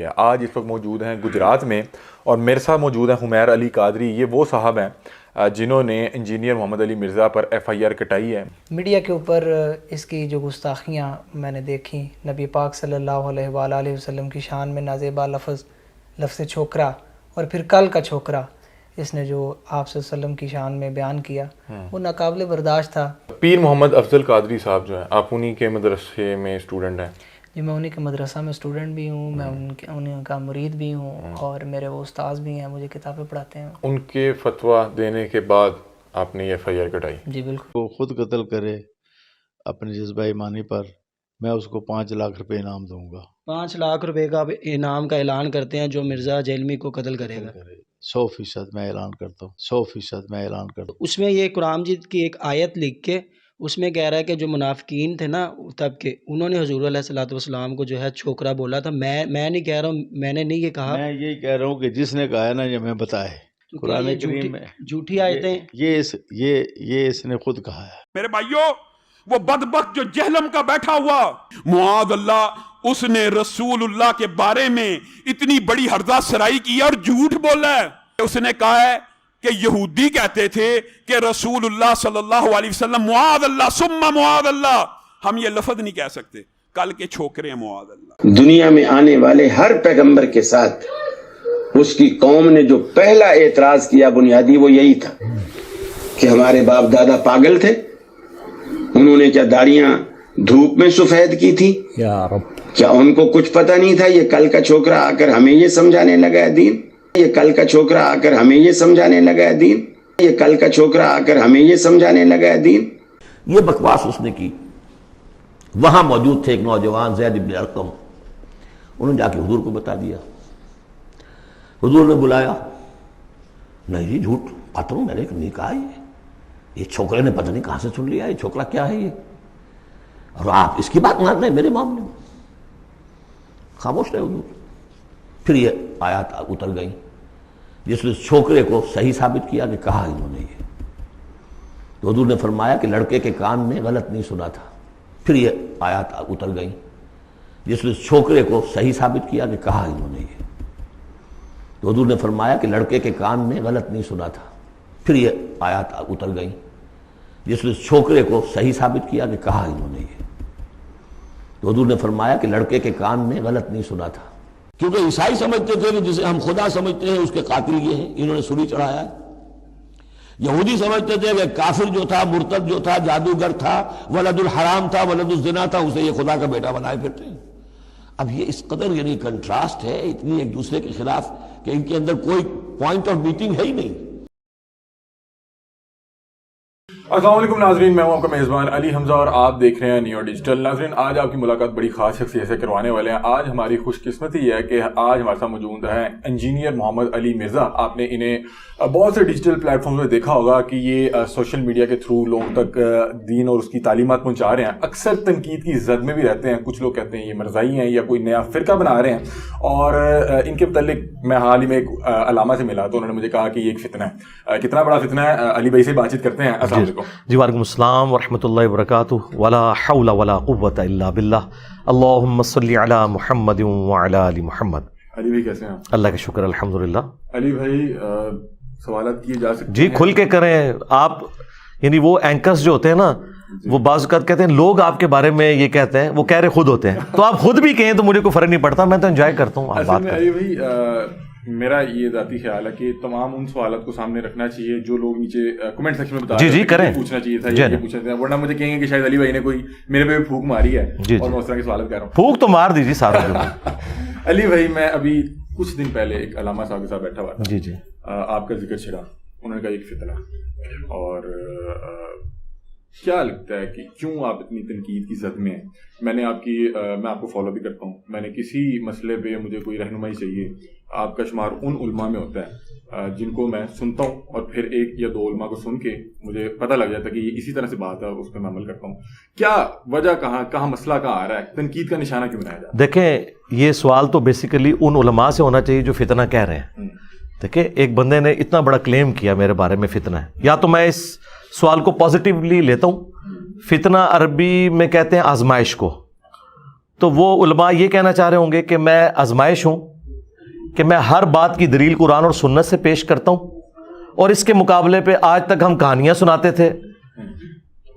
ہے. آج اس وقت موجود ہیں گجرات میں اور میرے ساتھ موجود ہیں حمیر علی قادری. یہ وہ صاحب ہیں جنہوں نے انجینئر محمد علی مرزا پر FIR کٹائی ہے. میڈیا کے اوپر اس کی جو گستاخیاں میں نے دیکھیں، نبی پاک صلی اللہ علیہ وآلہ وسلم کی شان میں نازیبا لفظ چھوکرا، اور پھر کل کا چھوکرا اس نے جو آپ صلی اللہ علیہ وسلم کی شان میں بیان کیا، وہ ناقابل برداشت تھا. پیر محمد افضل قادری صاحب جو ہیں، آپ انہی کے مدرسے میں اسٹوڈنٹ ہیں؟ جی میں انہی کے مدرسہ میں اسٹوڈنٹ بھی ہوں، میں انہی کا مرید بھی ہوں، اور میرے وہ استاذ بھی ہیں، مجھے کتابیں پڑھاتے ہیں. ان کے فتویٰ دینے کے بعد آپ نے یہ FIR کٹائی؟ جی بالکل. وہ خود قتل کرے اپنے جذبہ ایمانی پر، میں اس کو 5 لاکھ روپے انعام دوں گا. 5 لاکھ روپے کا انعام کا اعلان کرتے ہیں جو مرزا جیلمی کو قتل کرے گا. 100% میں اعلان کرتا ہوں، 100% میں اعلان کرتا ہوں. اس میں یہ قرآن مجید کی ایک آیت لکھ کے اس میں کہہ رہا ہے کہ جو منافقین تھے نا تب کے، انہوں نے حضور علیہ الصلوۃ والسلام کو جو ہے چھوکرا بولا تھا. میں نہیں کہہ رہا ہوں، میں نے نہیں یہ کہا. میں یہی کہہ رہا ہوں کہ جس نے کہا ہے نا یہ میں بتائے قرآن کریم میں جھوٹی آیتیں یہ اس نے خود کہا ہے. میرے بھائیوں، وہ بدبخت جو جہلم کا بیٹھا ہوا، معاذ اللہ، اس نے رسول اللہ کے بارے میں اتنی بڑی ہرزہ سرائی کی اور جھوٹ بولا ہے. اس نے کہا ہے کہ یہودی کہتے تھے کہ رسول اللہ صلی اللہ علیہ وسلم معاذ اللہ ثم معاذ اللہ، ہم یہ لفظ نہیں کہہ سکتے، کل کے چھوکرے ہیں معاذ اللہ. دنیا میں آنے والے ہر پیغمبر کے ساتھ اس کی قوم نے جو پہلا اعتراض کیا بنیادی وہ یہی تھا کہ ہمارے باپ دادا پاگل تھے، انہوں نے کیا داڑیاں دھوپ میں سفید کی تھی؟ کیا ان کو کچھ پتہ نہیں تھا؟ یہ کل کا چھوکرا آ کر ہمیں یہ سمجھانے لگا ہے دین، یہ کل کا چھوکرا آ کر ہمیں یہ سمجھانے لگا ہے دین، یہ کل کا چھوکرا آ کر ہمیں یہ سمجھانے لگا ہے دین. یہ بکواس اس نے کی. وہاں موجود تھے ایک نوجوان زید بن ارقم، انہوں نے جا کے حضور کو بتا دیا. حضور نے بلایا، نہیں جی جھوٹ پتہ میں نے نہیں کہا، یہ چھوکرے نے پتہ نہیں کہاں سے سن لیا، یہ چھوکرا کیا ہے یہ، اور آپ اس کی بات مان رہے ہیں میرے معاملے میں. خاموش رہے حضور. پھر یہ آیات اتر گئیں جس نے چھوکرے کو صحیح ثابت کیا کہ کہا انہوں نے یہ. تو حضور نے فرمایا کہ لڑکے کے کان نے غلط نہیں سنا تھا. پھر یہ آیات اتر گئیں جس نے چھوکرے کو صحیح ثابت کیا کہ کہا انہوں نے یہ. تو حضور نے فرمایا کہ لڑکے کے کان نے غلط نہیں سنا تھا. پھر یہ آیات اتر گئیں جس نے چھوکرے کو صحیح ثابت کیا کہ کہا انہوں نے یہ. تو حضور نے فرمایا کہ لڑکے کے کان نے غلط نہیں سنا تھا. کیونکہ عیسائی سمجھتے تھے کہ جسے ہم خدا سمجھتے ہیں اس کے قاتل یہ ہیں، انہوں نے سولی چڑھایا ہے. یہودی سمجھتے تھے کہ کافر جو تھا، مرتد جو تھا، جادوگر تھا، ولد الحرام تھا، ولد الزنا تھا، اسے یہ خدا کا بیٹا بنائے پھرتے ہیں. اب یہ اس قدر یعنی کنٹراسٹ ہے اتنی ایک دوسرے کے خلاف کہ ان کے اندر کوئی پوائنٹ آف میٹنگ ہے ہی نہیں. السلام علیکم ناظرین، میں ہوں آپ کا میزبان علی حمزہ اور آپ دیکھ رہے ہیں نیو ڈیجیٹل. ناظرین، آج آپ کی ملاقات بڑی خاص شخصیت سے کروانے والے ہیں. آج ہماری خوش قسمتی یہ ہے کہ آج ہمارے ساتھ موجود ہے انجینئر محمد علی مرزا. آپ نے انہیں بہت سے ڈیجیٹل پلیٹ فارمز میں دیکھا ہوگا کہ یہ سوشل میڈیا کے تھرو لوگوں تک دین اور اس کی تعلیمات پہنچا رہے ہیں. اکثر تنقید کی زد میں بھی رہتے ہیں. کچھ لوگ کہتے ہیں یہ مرزائی ہیں یا کوئی نیا فرقہ بنا رہے ہیں. اور ان کے متعلق میں حال ہی میں ایک علامہ سے ملا تو انہوں نے مجھے کہا کہ یہ ایک فتنہ ہے. کتنا بڑا فتنہ ہے، علی بھائی سے بات چیت کرتے ہیں. السلام علیکم. جی وعلیکم السلام ورحمۃ اللہ وبرکاتہ. ولا حول ولا قوۃ الا باللہ. اللہم صلی علی محمد وعلی آل محمد. علی بھائی کیسے ہیں؟ اللہ کا شکر الحمدللہ. علی بھائی سوالات کیے جا سکتے جی کھل کے کریں آپ. یعنی وہ اینکرز جو ہوتے ہیں نا وہ بعض اوقات کہتے ہیں لوگ آپ کے بارے میں یہ کہتے ہیں، وہ کہہ رہے خود ہوتے ہیں، تو آپ خود بھی کہیں تو مجھے کوئی فرق نہیں پڑتا، میں تو انجوائے کرتا ہوں. آپ بات علی بھائی میرا یہ ذاتی خیال ہے کہ تمام ان سوالات کو سامنے رکھنا چاہیے جو لوگ نیچے کمنٹ سیکشن میں بتا رہے ہیں. جی کریں، پوچھنا چاہیے تھا یہ پوچھنا تھا، ورنہ مجھے کہیں گے کہ شاید علی بھائی نے کوئی میرے پہ پھونک ماری ہے اور میں اس طرح کے سوالات کر رہا ہوں. پھونک تو مار دیجیے سارا. علی بھائی میں ابھی کچھ دن پہلے ایک علامہ صاحب کے ساتھ بیٹھا ہوا تھا. جی جی آپ کا ذکر چھڑا، انہوں نے کہا ایک فتنہ. اور کیا لگتا ہے کہ کیوں آپ اتنی تنقید کی زد میں ہیں؟ میں آپ کو فالو بھی کرتا ہوں. میں نے کسی مسئلے پہ مجھے کوئی رہنمائی چاہیے، آپ کا شمار ان علماء میں ہوتا ہے جن کو میں سنتا ہوں اور پھر ایک یا دو علماء کو سن کے مجھے پتہ لگ جاتا ہے کہ یہ اسی طرح سے بات ہے، اس پہ میں عمل کرتا ہوں. کیا وجہ کہاں مسئلہ کہاں آ رہا ہے؟ تنقید کا نشانہ کیوں بنایا جاتا ہے؟ دیکھیں یہ سوال تو بیسیکلی ان علماء سے ہونا چاہیے جو فتنہ کہہ رہے ہیں. دیکھیں ایک بندے نے اتنا بڑا کلیم کیا میرے بارے میں فتنہ ہے، یا تو میں اس سوال کو پازیٹیولی لیتا ہوں. فتنہ عربی میں کہتے ہیں آزمائش کو، تو وہ علماء یہ کہنا چاہ رہے ہوں گے کہ میں آزمائش ہوں کہ میں ہر بات کی دلیل قرآن اور سنت سے پیش کرتا ہوں, اور اس کے مقابلے پہ آج تک ہم کہانیاں سناتے تھے,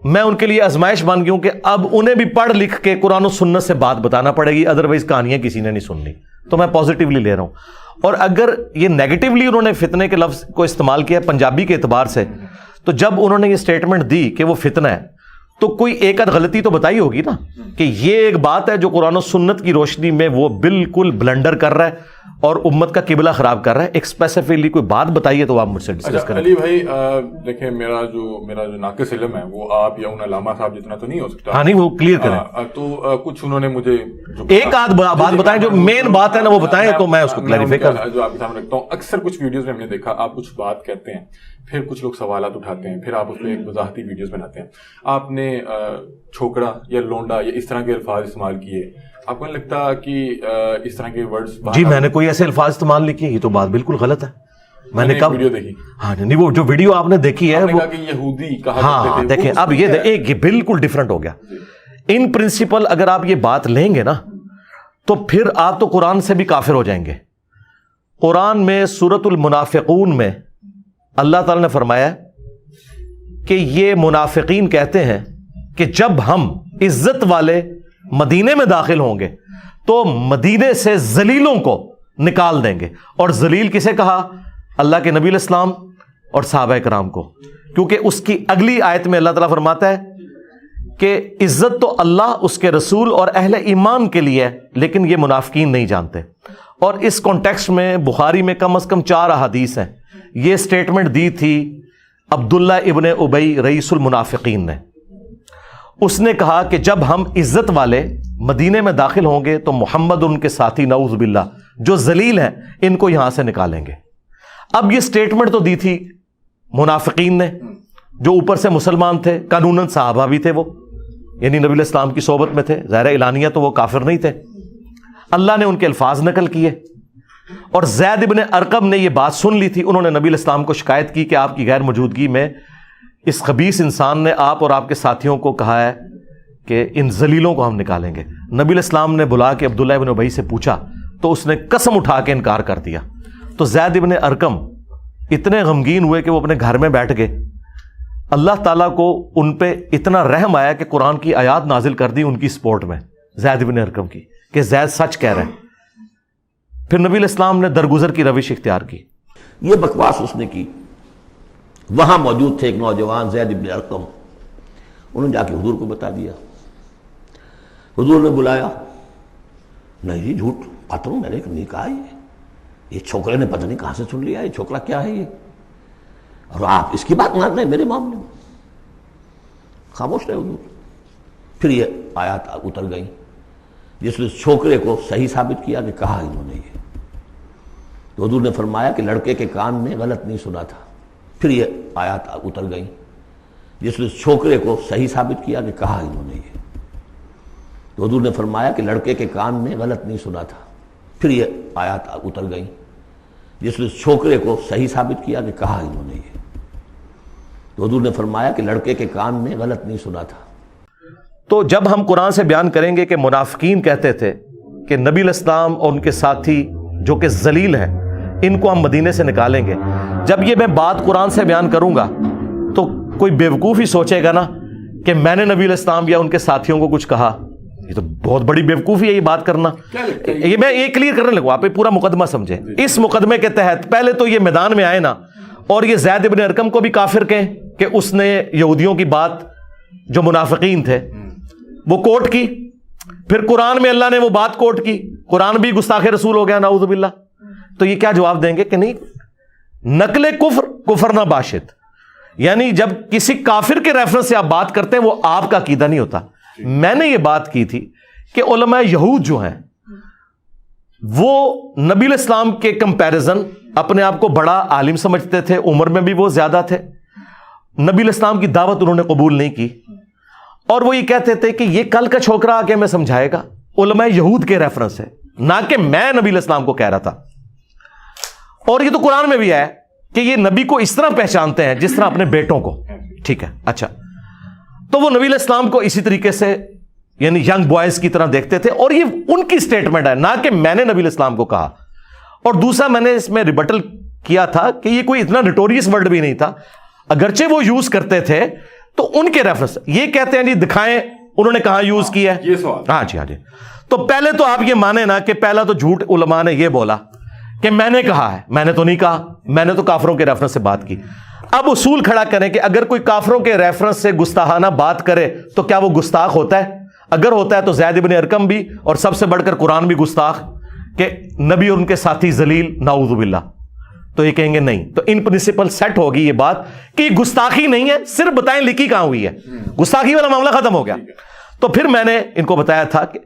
میں ان کے لیے آزمائش بن گئی ہوں کہ اب انہیں بھی پڑھ لکھ کے قرآن و سنت سے بات بتانا پڑے گی, ادروائز کہانیاں کسی نے نہیں سننی. تو میں پازیٹیولی لے رہا ہوں. اور اگر یہ نیگیٹولی انہوں نے فتنے کے لفظ کو استعمال کیا پنجابی کے اعتبار سے, تو جب انہوں نے یہ سٹیٹمنٹ دی کہ وہ فتنہ ہے, تو کوئی ایک آدھ غلطی تو بتائی ہوگی نا, کہ یہ ایک بات ہے جو قرآن و سنت کی روشنی میں وہ بالکل بلنڈر کر رہا ہے اور امت کا قبلہ خراب کر رہا ہے. ایک اسپیسیفکلی کوئی بات بتائیے تو آپ مجھ سے ڈسکس کریں. علی بھائی دیکھیں, میرا جو ناقص علم ہے وہ آپ یا ان علامہ صاحب جتنا تو نہیں ہو سکتا. ہاں نہیں, وہ کلیئر کریں. تو کچھ انہوں نے مجھے ایک آدھ بات بتائیں, جو مین بات ہے نا وہ بتائیں, تو میں اس کو کلیریفائی کروں. جو آپ کے سامنے رکھتا ہوں, اکثر کچھ ویڈیوز میں ہم نے دیکھا آپ کچھ بات کہتے ہیں, پھر کچھ لوگ سوالات اٹھاتے ہیں, پھر آپ اس پہ ایک وضاحتی ویڈیوز بناتے ہیں. آپ نے چھوکرا یا لونڈا یا اس طرح کے الفاظ استعمال کیے, آپ کو نہیں لگتا کہ اس طرح کے ورڈز؟ جی میں نے کوئی ایسے الفاظ استعمال نہیں کیے, یہ تو بات بالکل غلط ہے. میں نے کب ویڈیو دیکھی؟ ہاں نہیں, وہ جو ویڈیو آپ نے دیکھی ہے وہ یہودی کہا ہاں کرتے تھے. دیکھیں اب یہ بالکل ڈفرنٹ ہو گیا. ان پرنسپل اگر آپ یہ بات لیں گے نا تو پھر آپ تو قرآن سے بھی کافر ہو جائیں گے. قرآن میں سورۃ المنافقون میں اللہ تعالی نے فرمایا کہ یہ منافقین کہتے ہیں کہ جب ہم عزت والے مدینے میں داخل ہوں گے تو مدینے سے ذلیلوں کو نکال دیں گے. اور ذلیل کسے کہا؟ اللہ کے نبی علیہ السلام اور صحابہ کرام کو, کیونکہ اس کی اگلی آیت میں اللہ تعالیٰ فرماتا ہے کہ عزت تو اللہ, اس کے رسول اور اہل ایمان کے لیے ہے, لیکن یہ منافقین نہیں جانتے. اور اس کانٹیکسٹ میں بخاری میں کم از کم 4 احادیث ہیں. یہ سٹیٹمنٹ دی تھی عبداللہ ابن ابی رئیس المنافقین نے. اس نے کہا کہ جب ہم عزت والے مدینے میں داخل ہوں گے تو محمد ان کے ساتھی نعوذ باللہ جو ذلیل ہیں ان کو یہاں سے نکالیں گے. اب یہ سٹیٹمنٹ تو دی تھی منافقین نے جو اوپر سے مسلمان تھے, قانوناً صحابہ بھی تھے, وہ یعنی نبی علیہ السلام کی صحبت میں تھے, ظاہر اعلانیہ تو وہ کافر نہیں تھے. اللہ نے ان کے الفاظ نقل کیے, اور زید ابن ارقم نے یہ بات سن لی تھی. انہوں نے نبی علیہ السلام کو شکایت کی کہ آپ کی غیر موجودگی میں اس خبیث انسان نے آپ اور آپ کے ساتھیوں کو کہا ہے کہ ان ذلیلوں کو ہم نکالیں گے. نبی علیہ السلام نے بلا کے عبداللہ ابن ابی سے پوچھا تو اس نے قسم اٹھا کے انکار کر دیا. تو زید ابن ارقم اتنے غمگین ہوئے کہ وہ اپنے گھر میں بیٹھ گئے. اللہ تعالیٰ کو ان پہ اتنا رحم آیا کہ قرآن کی آیات نازل کر دی ان کی سپورٹ میں, زید ابن ارقم کی, کہ زید سچ کہہ رہے ہیں. پھر نبی علیہ السلام نے درگزر کی روش اختیار کی. یہ بکواس اس نے کی. وہاں موجود تھے ایک نوجوان زید ابن ارقم, انہوں نے جا کے حضور کو بتا دیا. حضور نے بلایا, نہیں جی جھوٹ بات ہوں, میں نے نہیں کہا یہ چھوکرے نے پتہ نہیں کہاں سے سن لیا, یہ چھوکرا کیا ہے یہ, اور آپ اس کی بات مان رہے ہیں میرے معاملے میں. خاموش رہے حضور. پھر یہ آیات اتر گئیں جس نے چھوکرے کو صحیح ثابت کیا کہ کہا انہوں نے یہ. تو حضور نے فرمایا کہ لڑکے کے کان نے غلط نہیں سنا تھا. پھر یہ آیات اتر گئیں جس نے چھوکرے کو صحیح ثابت کیا کہ کہا انہوں نے یہ. تو حضور نے فرمایا کہ لڑکے کے کان نے غلط نہیں سنا تھا. پھر یہ آیات اتر گئیں جس نے چھوکرے کو صحیح ثابت کیا کہ کہا انہوں نے یہ. تو حضور نے فرمایا کہ لڑکے کے کان نے غلط نہیں سنا تھا. تو جب ہم قرآن سے بیان کریں گے کہ منافقین کہتے تھے کہ نبی علیہ السلام اور ان کے ساتھی جو کہ ذلیل ہیں ان کو ہم مدینے سے نکالیں گے, جب یہ میں بات قرآن سے بیان کروں گا تو کوئی بیوقوف ہی سوچے گا نا کہ میں نے نبی علیہ السلام یا ان کے ساتھیوں کو کچھ کہا. یہ تو بہت بڑی بیوقوفی ہے یہ بات کرنا. یہ میں یہ کلیئر کرنے لگوں, آپ پورا مقدمہ سمجھیں. اس مقدمے کے تحت پہلے تو یہ میدان میں آئے نا اور یہ زید ابن ارقم کو بھی کافر کہیں کہ اس نے یہودیوں کی بات جو منافقین تھے وہ کوٹ کی. پھر قرآن میں اللہ نے وہ بات کوٹ کی, قرآن بھی گستاخ رسول ہو گیا نعوذ باللہ. تو یہ کیا جواب دیں گے کہ نہیں, نقل کفر کفر نہ باشد, یعنی جب کسی کافر کے ریفرنس سے آپ بات کرتے ہیں وہ آپ کا عقیدہ نہیں ہوتا. میں نے یہ بات کی تھی کہ علماء یہود جو ہیں وہ نبی علیہ السلام کے کمپیریزن اپنے آپ کو بڑا عالم سمجھتے تھے, عمر میں بھی وہ زیادہ تھے. نبی علیہ السلام کی دعوت انہوں نے قبول نہیں کی اور وہ یہ کہتے تھے کہ یہ کل کا چھوکرا آ کے ہمیں سمجھائے گا. علماء یہود کے ریفرنس ہے, نہ کہ میں نبی علیہ السلام کو کہہ رہا تھا. اور یہ تو قرآن میں بھی ہے کہ یہ نبی کو اس طرح پہچانتے ہیں جس طرح اپنے بیٹوں کو. ٹھیک ہے, اچھا, تو وہ نبی علیہ السلام کو اسی طریقے سے یعنی ینگ بوائز کی طرح دیکھتے تھے, اور یہ ان کی سٹیٹمنٹ ہے, نہ کہ میں نے نبی علیہ السلام کو کہا. اور دوسرا میں نے اس میں ریبٹل کیا تھا کہ یہ کوئی اتنا نٹوریس ورڈ بھی نہیں تھا، اگرچہ وہ یوز کرتے تھے تو ان کے ریفرنس یہ کہتے ہیں جی دکھائیں انہوں نے کہاں یوز کیا ہے، یہ سوال ہاں جی تو پہلے تو آپ یہ مانیں نا کہ پہلا تو جھوٹ علماء نے یہ بولا کہ میں نے کہا ہے، میں نے تو نہیں کہا، میں نے تو کافروں کے ریفرنس سے بات کی۔ اب اصول کھڑا کریں کہ اگر کوئی کافروں کے ریفرنس سے گستاخانہ بات کرے تو کیا وہ گستاخ ہوتا ہے؟ اگر ہوتا ہے تو زید بن ارقم بھی، اور سب سے بڑھ کر قرآن بھی گستاخ، کہ نبی اور ان کے ساتھی ذلیل، نعوذ باللہ، تو یہ کہیں گے نہیں۔ تو ان پرنسپل سیٹ ہوگی یہ بات کہ یہ گستاخی نہیں ہے، صرف بتائیں لکھی کہاں ہوئی ہے، گستاخی والا معاملہ ختم ہو گیا۔ تو پھر میں نے ان کو بتایا تھا کہ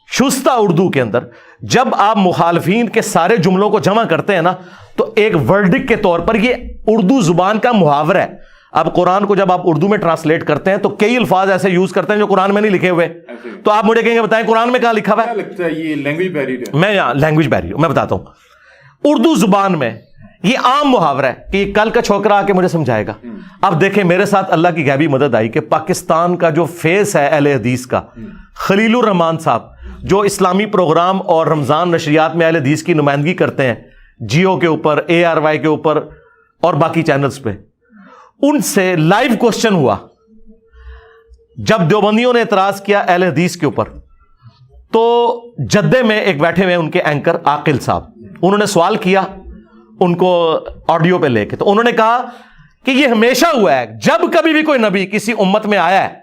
شستہ اردو کے اندر جب آپ مخالفین کے سارے جملوں کو جمع کرتے ہیں نا تو ایک ورڈک کے طور پر یہ اردو زبان کا محاورہ ہے۔ اب قرآن کو جب آپ اردو میں ٹرانسلیٹ کرتے ہیں تو کئی الفاظ ایسے یوز کرتے ہیں جو قرآن میں نہیں لکھے ہوئے، تو آپ مجھے کہیں گے بتائیں قرآن میں کہاں لکھا ہوا ہے؟ لگتا ہے یہ لینگویج بیریئر ہے۔ میں یہاں لینگویج بیریئر میں بتاتا ہوں، اردو زبان میں یہ عام محاورہ ہے کہ یہ کل کا چھوکرا آ کے مجھے سمجھائے گا۔ اب دیکھیں میرے ساتھ اللہ کی غیبی مدد آئی کہ پاکستان کا جو فیس ہے اہل حدیث کا، خلیل الرحمان صاحب، جو اسلامی پروگرام اور رمضان نشریات میں اہل حدیث کی نمائندگی کرتے ہیں، جیو کے اوپر، ARY کے اوپر اور باقی چینلز پہ، ان سے لائیو کوسچن ہوا جب دیوبندیوں نے اعتراض کیا اہل حدیث کے اوپر، تو جدے میں ایک بیٹھے ہوئے ان کے اینکر عاقل صاحب، انہوں نے سوال کیا ان کو آڈیو پہ لے کے، تو انہوں نے کہا کہ یہ ہمیشہ ہوا ہے جب کبھی بھی کوئی نبی کسی امت میں آیا ہے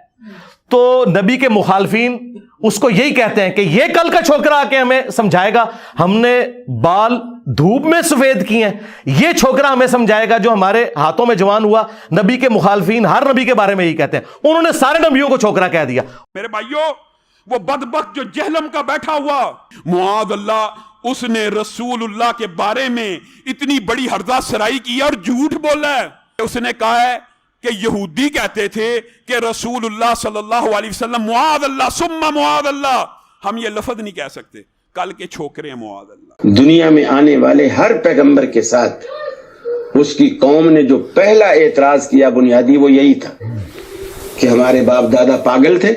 تو نبی کے مخالفین اس کو یہی کہتے ہیں کہ یہ کل کا چھوکرا آ کے ہمیں سمجھائے گا، ہم نے بال دھوپ میں سفید کیے ہیں، یہ چھوکرا ہمیں سمجھائے گا جو ہمارے ہاتھوں میں جوان ہوا۔ نبی کے مخالفین ہر نبی کے بارے میں یہی کہتے ہیں، انہوں نے سارے نبیوں کو چھوکرا کہہ دیا۔ میرے بھائیوں، وہ بدبخت جو جہلم کا بیٹھا ہوا، معاذ اللہ، اس نے رسول اللہ کے بارے میں اتنی بڑی ہرزہ سرائی کی اور جھوٹ بولا ہے۔ اس نے کہا ہے کہ یہودی کہتے تھے کہ رسول اللہ صلی اللہ علیہ وسلم معاذ اللہ ثم معاذ اللہ، ہم یہ لفظ نہیں کہہ سکتے، کل کے چھوکرے ہیں معاذ اللہ۔ دنیا میں آنے والے ہر پیغمبر کے ساتھ اس کی قوم نے جو پہلا اعتراض کیا بنیادی وہ یہی تھا کہ ہمارے باپ دادا پاگل تھے،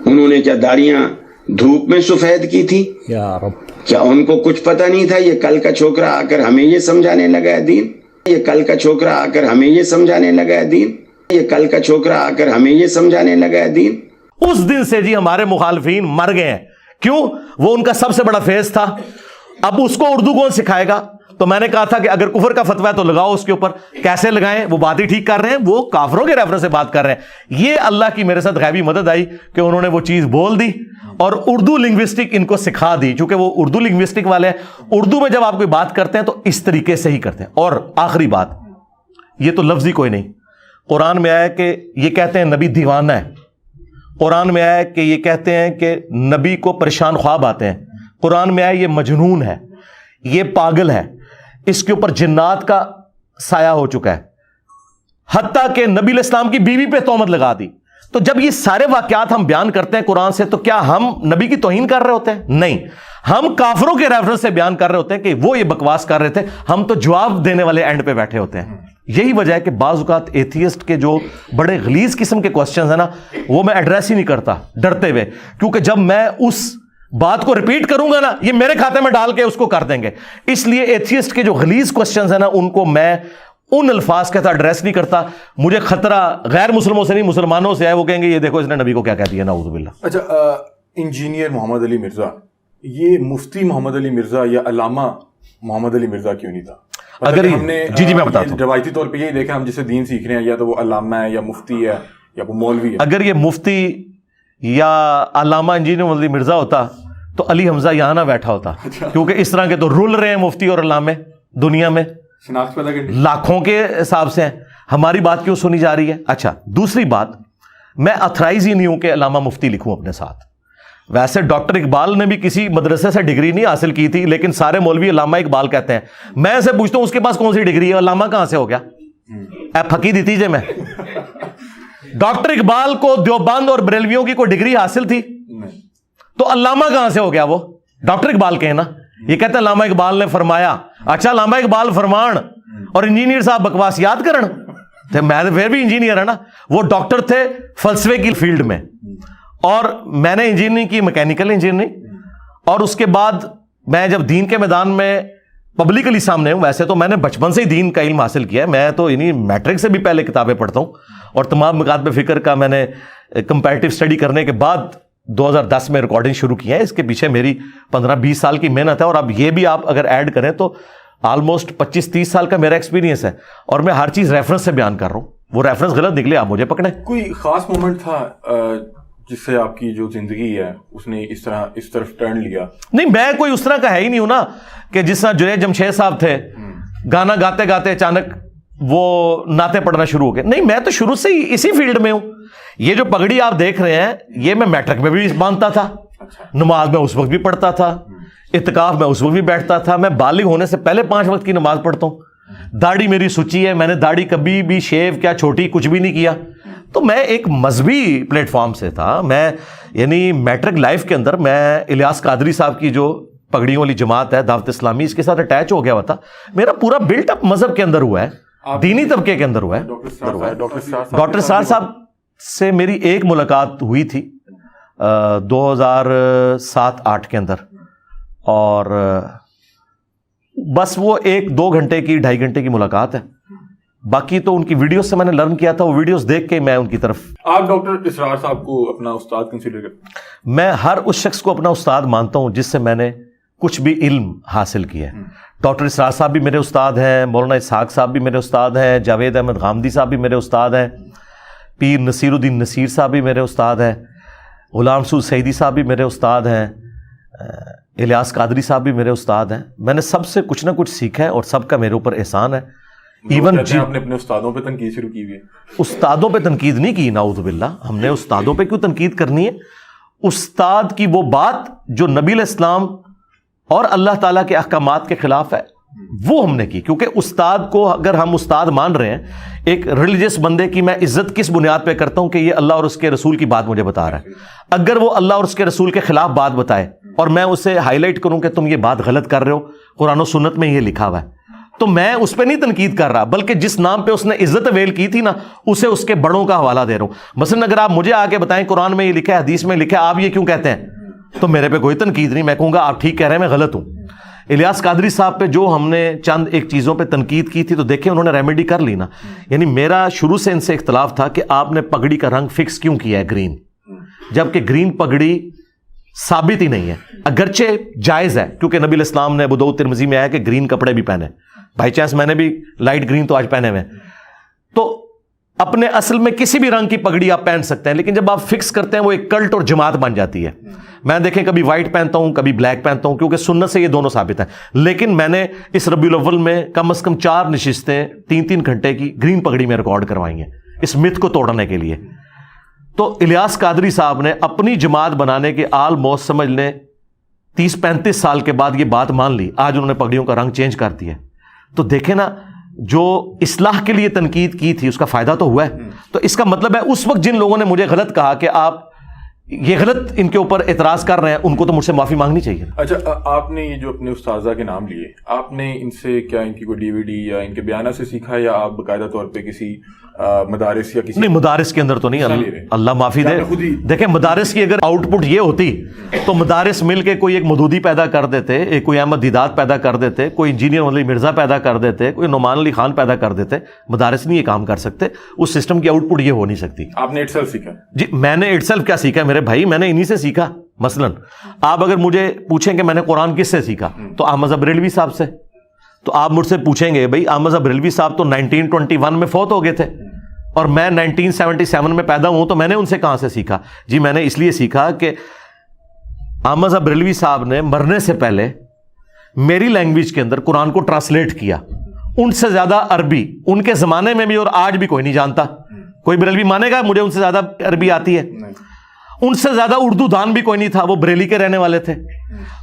انہوں نے کیا داڑیاں دھوپ میں سفید کی تھی؟ یا رب، کیا ان کو کچھ پتہ نہیں تھا یہ کل کا چھوکرا آ کر ہمیں یہ سمجھانے لگا ہے دین؟ یہ کل کا چھوکرا آ کر ہمیں یہ سمجھانے لگا ہے دین؟ یہ کل کا چھوکرا آ کر ہمیں یہ سمجھانے لگا ہے دین؟ اس دن سے جی ہمارے مخالفین مر گئے ہیں، کیوں؟ وہ ان کا سب سے بڑا فیض تھا۔ اب اس کو اردو کون سکھائے گا؟ تو میں نے کہا تھا کہ اگر کفر کا فتویٰ ہے تو لگاؤ اس کے اوپر، کیسے لگائیں؟ وہ بات ہی ٹھیک کر رہے ہیں، وہ کافروں کے ریفرنس سے بات کر رہے ہیں۔ یہ اللہ کی میرے ساتھ غیبی مدد آئی کہ انہوں نے وہ چیز بول دی اور اردو لنگوسٹک ان کو سکھا دی، چونکہ وہ اردو لنگوسٹک والے ہیں۔ اردو میں جب آپ کوئی بات کرتے ہیں تو اس طریقے سے ہی کرتے ہیں۔ اور آخری بات، یہ تو لفظ ہی کوئی نہیں، قرآن میں آیا کہ یہ کہتے ہیں نبی دیوانہ ہے، قرآن میں آیا کہ یہ کہتے ہیں کہ نبی کو پریشان خواب آتے ہیں، قرآن میں آیا یہ مجنون ہے، یہ پاگل ہے، اس کے اوپر جنات کا سایہ ہو چکا ہے، حتیٰ کہ نبی علیہ السلام کی بیوی پہ تہمت لگا دی۔ تو جب یہ سارے واقعات ہم بیان کرتے ہیں قرآن سے تو کیا ہم نبی کی توہین کر رہے ہوتے ہیں؟ نہیں، ہم کافروں کے ریفرنس سے بیان کر رہے ہوتے ہیں کہ وہ یہ بکواس کر رہے تھے، ہم تو جواب دینے والے اینڈ پہ بیٹھے ہوتے ہیں۔ یہی وجہ ہے کہ بعض اوقات ایتھیسٹ کے جو بڑے غلیظ قسم کے کوسچنز ہیں نا وہ میں ایڈریس ہی نہیں کرتا ڈرتے ہوئے، کیونکہ جب میں اس بات کو ریپیٹ کروں گا نا یہ میرے کھاتے میں ڈال کے اس کو کر دیں گے، اس لیے ایتھیسٹ کے جو غلیظ کوسچنز ہیں نا ان کو میں ان الفاظ کے ساتھ ایڈریس نہیں کرتا۔ مجھے خطرہ غیر مسلموں سے نہیں، مسلمانوں سے ہے، وہ کہیں گے یہ دیکھو اس نے نبی کو کیا کہہ دیا، نعوذ باللہ۔ اچھا، انجینئر محمد علی مرزا، یہ مفتی محمد علی مرزا یا علامہ محمد علی مرزا کیوں نہیں تھا؟ اگر ہم نے جی میں بتاتا ہوں، روایتی طور پہ یہی دیکھا، ہم جسے دین سیکھ رہے ہیں یا تو وہ علامہ ہے یا مفتی ہے یا وہ مولوی ہے۔ اگر یہ مفتی یا علامہ انجینئر محمد علی مرزا ہوتا تو علی حمزہ یہاں نہ بیٹھا ہوتا، کیونکہ اس طرح کے تو رول رہے ہیں مفتی اور علامے دنیا میں، شناخت پیدا کرنی لاکھوں کے حساب سے ہیں، ہماری بات کیوں سنی جا رہی ہے؟ اچھا، دوسری بات، میں اتھرائز ہی نہیں ہوں کہ علامہ مفتی لکھوں اپنے ساتھ۔ ویسے ڈاکٹر اقبال نے بھی کسی مدرسے سے ڈگری نہیں حاصل کی تھی، لیکن سارے مولوی علامہ اقبال کہتے ہیں۔ میں اسے پوچھتا ہوں اس کے پاس کون سی ڈگری ہے، علامہ کہاں سے ہو گیا؟ اے پھکی دیتی جے میں ڈاکٹر اقبال کو دیوبند اور بریلویوں کی کوئی ڈگری حاصل تھی تو علامہ کہاں سے ہو گیا؟ وہ ڈاکٹر اقبال کے ہیں نا، یہ کہتے ہیں علامہ اقبال نے فرمایا۔ اچھا، علامہ اقبال فرمان اور انجینئر صاحب بکواس یاد کرن، تو میں پھر بھی انجینئر ہے نا۔ وہ ڈاکٹر تھے فلسفے کی فیلڈ میں، اور میں نے انجینئرنگ کی، میکینیکل انجینئرنگ، اور اس کے بعد میں جب دین کے میدان میں پبلکلی سامنے ہوں. ویسے تو میں نے بچپن سے ہی دین کا علم حاصل کیا ہے. میں تو یعنی میٹرک سے بھی پہلے کتابیں پڑھتا ہوں, اور تمام مکاتب فکر کا میں نے کمپیریٹیو اسٹڈی کرنے کے بعد 2010 میں ریکارڈنگ شروع کی ہے. اس کے پیچھے میری 15-20 سال کی محنت ہے, اور اب یہ بھی آپ اگر ایڈ کریں تو آلموسٹ 25-30 سال کا میرا ایکسپیرینس ہے, اور میں ہر چیز ریفرنس سے بیان کر رہا ہوں. وہ ریفرنس غلط نکلے آپ مجھے پکڑیں. کوئی خاص مومنٹ تھا جس سے آپ کی جو زندگی ہے اس نے اس طرف ٹرن لیا؟ نہیں, میں کوئی اس طرح کا ہے ہی نہیں ہوں نا کہ جس طرح جنید جمشید صاحب تھے, گانا گاتے گاتے اچانک وہ نعتیں پڑھنا شروع ہو گئے. نہیں, میں تو شروع سے ہی اسی فیلڈ میں ہوں. یہ جو پگڑی آپ دیکھ رہے ہیں یہ میں میٹرک میں بھی باندھتا تھا, نماز میں اس وقت بھی پڑھتا تھا, اعتکاف میں اس وقت بھی بیٹھتا تھا. میں بالغ ہونے سے پہلے 5 وقت کی نماز پڑھتا ہوں. داڑھی میری سچی ہے, میں نے داڑھی کبھی بھی شیو کیا چھوٹی کچھ بھی نہیں کیا. تو میں ایک مذہبی پلیٹ فارم سے تھا. میں یعنی میٹرک لائف کے اندر میں الیاس قادری صاحب کی جو پگڑیوں والی جماعت ہے دعوت اسلامی, اس کے ساتھ اٹیچ ہو گیا ہوا تھا. میرا پورا بلٹ اپ مذہب کے اندر ہوا ہے, دینی طبقے کے اندر ہوا ہے. ڈاکٹر سار صاحب سے میری ایک ملاقات ہوئی تھی 2007-8 کے اندر, اور بس وہ 1-2 گھنٹے کی 2.5 گھنٹے کی ملاقات ہے. باقی تو ان کی ویڈیوز سے میں نے لرن کیا تھا, وہ ویڈیوز دیکھ کے میں ان کی طرف. آپ ڈاکٹر اسرار صاحب کو اپنا استاد کنسیڈر کرتے ہیں؟ میں ہر اس شخص کو اپنا استاد مانتا ہوں جس سے میں نے کچھ بھی علم حاصل کیا ہے. ڈاکٹر اسرار صاحب بھی میرے استاد ہیں, مولانا اسحاق صاحب بھی میرے استاد ہیں, جاوید احمد غامدی صاحب بھی میرے استاد ہیں, پیر نصیر الدین نصیر صاحب بھی میرے استاد ہیں, غلام رسول سعیدی صاحب بھی میرے استاد ہیں, الیاس قادری صاحب بھی میرے استاد ہیں. میں نے سب سے کچھ نہ کچھ سیکھا ہے, اور سب کا میرے اوپر احسان ہے. ایون آپ نے اپنے استادوں پہ تنقید شروع کی ہوئی ہے؟ استادوں پہ تنقید نہیں کی, نعوذ باللہ. ہم نے استادوں پہ کیوں تنقید کرنی ہے؟ استاد کی وہ بات جو نبی علیہ السلام اور اللہ تعالیٰ کے احکامات کے خلاف ہے وہ ہم نے کی. کیونکہ استاد کو اگر ہم استاد مان رہے ہیں, ایک ریلیجس بندے کی میں عزت کس بنیاد پہ کرتا ہوں کہ یہ اللہ اور اس کے رسول کی بات مجھے بتا رہا ہے. اگر وہ اللہ اور اس کے رسول کے خلاف بات بتائے اور میں اسے ہائی لائٹ کروں کہ تم یہ بات غلط کر رہے ہو, قرآن و سنت میں یہ لکھا ہوا ہے, تو میں اس پہ نہیں تنقید کر رہا, بلکہ جس نام پہ اس نے عزت ویل کی تھی نا اسے اس کے بڑوں کا حوالہ دے رہا ہوں. مثلا اگر آپ مجھے آ کے بتائیں قرآن میں یہ لکھا ہے, حدیث میں لکھا ہے, آپ یہ کیوں کہتے ہیں, تو میرے پہ کوئی تنقید نہیں. میں کہوں گا آپ ٹھیک کہہ رہے ہیں, میں غلط ہوں. الیاس قادری صاحب پہ جو ہم نے چند ایک چیزوں پہ تنقید کی تھی تو دیکھیں انہوں نے ریمیڈی کر لی نا. یعنی میرا شروع سے ان سے اختلاف تھا کہ آپ نے پگڑی کا رنگ فکس کیوں کیا ہے گرین, جبکہ گرین پگڑی ثابت ہی نہیں ہے. اگرچہ جائز ہے کیونکہ نبی علیہ السلام نے ابو داؤد ترمذی میں آیا کہ گرین کپڑے بھی پہنے. بائی چانس میں نے بھی لائٹ گرین تو آج پہنے ہوئے. تو اپنے اصل میں کسی بھی رنگ کی پگڑی آپ پہن سکتے ہیں, لیکن جب آپ فکس کرتے ہیں وہ ایک کلٹ اور جماعت بن جاتی ہے. میں دیکھیں کبھی وائٹ پہنتا ہوں کبھی بلیک پہنتا ہوں, کیونکہ سنت سے یہ دونوں ثابت ہیں. لیکن میں نے اس ربیع الاول میں کم از کم 4 نشستیں 3-3 گھنٹے کی گرین پگڑی میں ریکارڈ کروائی ہیں اس مت کو توڑنے کے لیے. تو الیاس قادری صاحب نے اپنی جماعت بنانے کے آلموسٹ سمجھ لیں 30-35 سال کے بعد یہ بات مان لی, آج انہوں نے پگڑیوں کا رنگ چینج کر دیا. تو دیکھیں نا, جو اصلاح کے لیے تنقید کی تھی اس کا فائدہ تو ہوا ہے. تو اس کا مطلب ہے اس وقت جن لوگوں نے مجھے غلط کہا کہ آپ یہ غلط ان کے اوپر اعتراض کر رہے ہیں, ان کو تو مجھ سے معافی مانگنی چاہیے. اچھا, آپ نے یہ جو اپنے استاذہ کے نام لیے, آپ نے ان سے کیا ان کی کوئی DVD یا ان کے بیانات سے سیکھا, یا آپ باقاعدہ طور پہ کسی مدارس یا کسی؟ نہیں, مدارس کے اندر تو نہیں, اللہ معافی دے. دیکھیں مدارس کی اگر آؤٹ پٹ یہ ہوتی تو مدارس مل کے کوئی ایک مودودی پیدا کر دیتے, ایک کوئی احمد دیدات پیدا کر دیتے, کوئی انجینئر علی مرزا پیدا کر دیتے, کوئی نعمان علی خان پیدا کر دیتے. مدارس نہیں یہ کام کر سکتے, اس سسٹم کی آؤٹ پٹ یہ ہو نہیں سکتی. آپ نے اٹ سیلف سیکھا؟ جی میں نے اٹ سیلف کیا سیکھا میرے بھائی, میں نے انہی سے سیکھا. مثلا آپ اگر مجھے پوچھیں کہ میں نے قرآن کس سے سیکھا, تو احمد بریلوی صاحب سے. تو آپ مجھ سے پوچھیں گے بھائی احمد بریلوی صاحب تو 1921 میں فوت ہو گئے تھے, اور میں 1977 میں پیدا ہوں, تو میں نے ان سے کہاں سے سیکھا؟ جی میں نے اس لیے سیکھا کہ احمد بریلوی صاحب نے مرنے سے پہلے میری لینگویج کے اندر قرآن کو ٹرانسلیٹ کیا. ان سے زیادہ عربی ان کے زمانے میں بھی اور آج بھی کوئی نہیں جانتا. کوئی بریلوی مانے گا مجھے ان سے زیادہ عربی آتی ہے؟ ان سے زیادہ اردو دان بھی کوئی نہیں تھا, وہ بریلی کے رہنے والے تھے.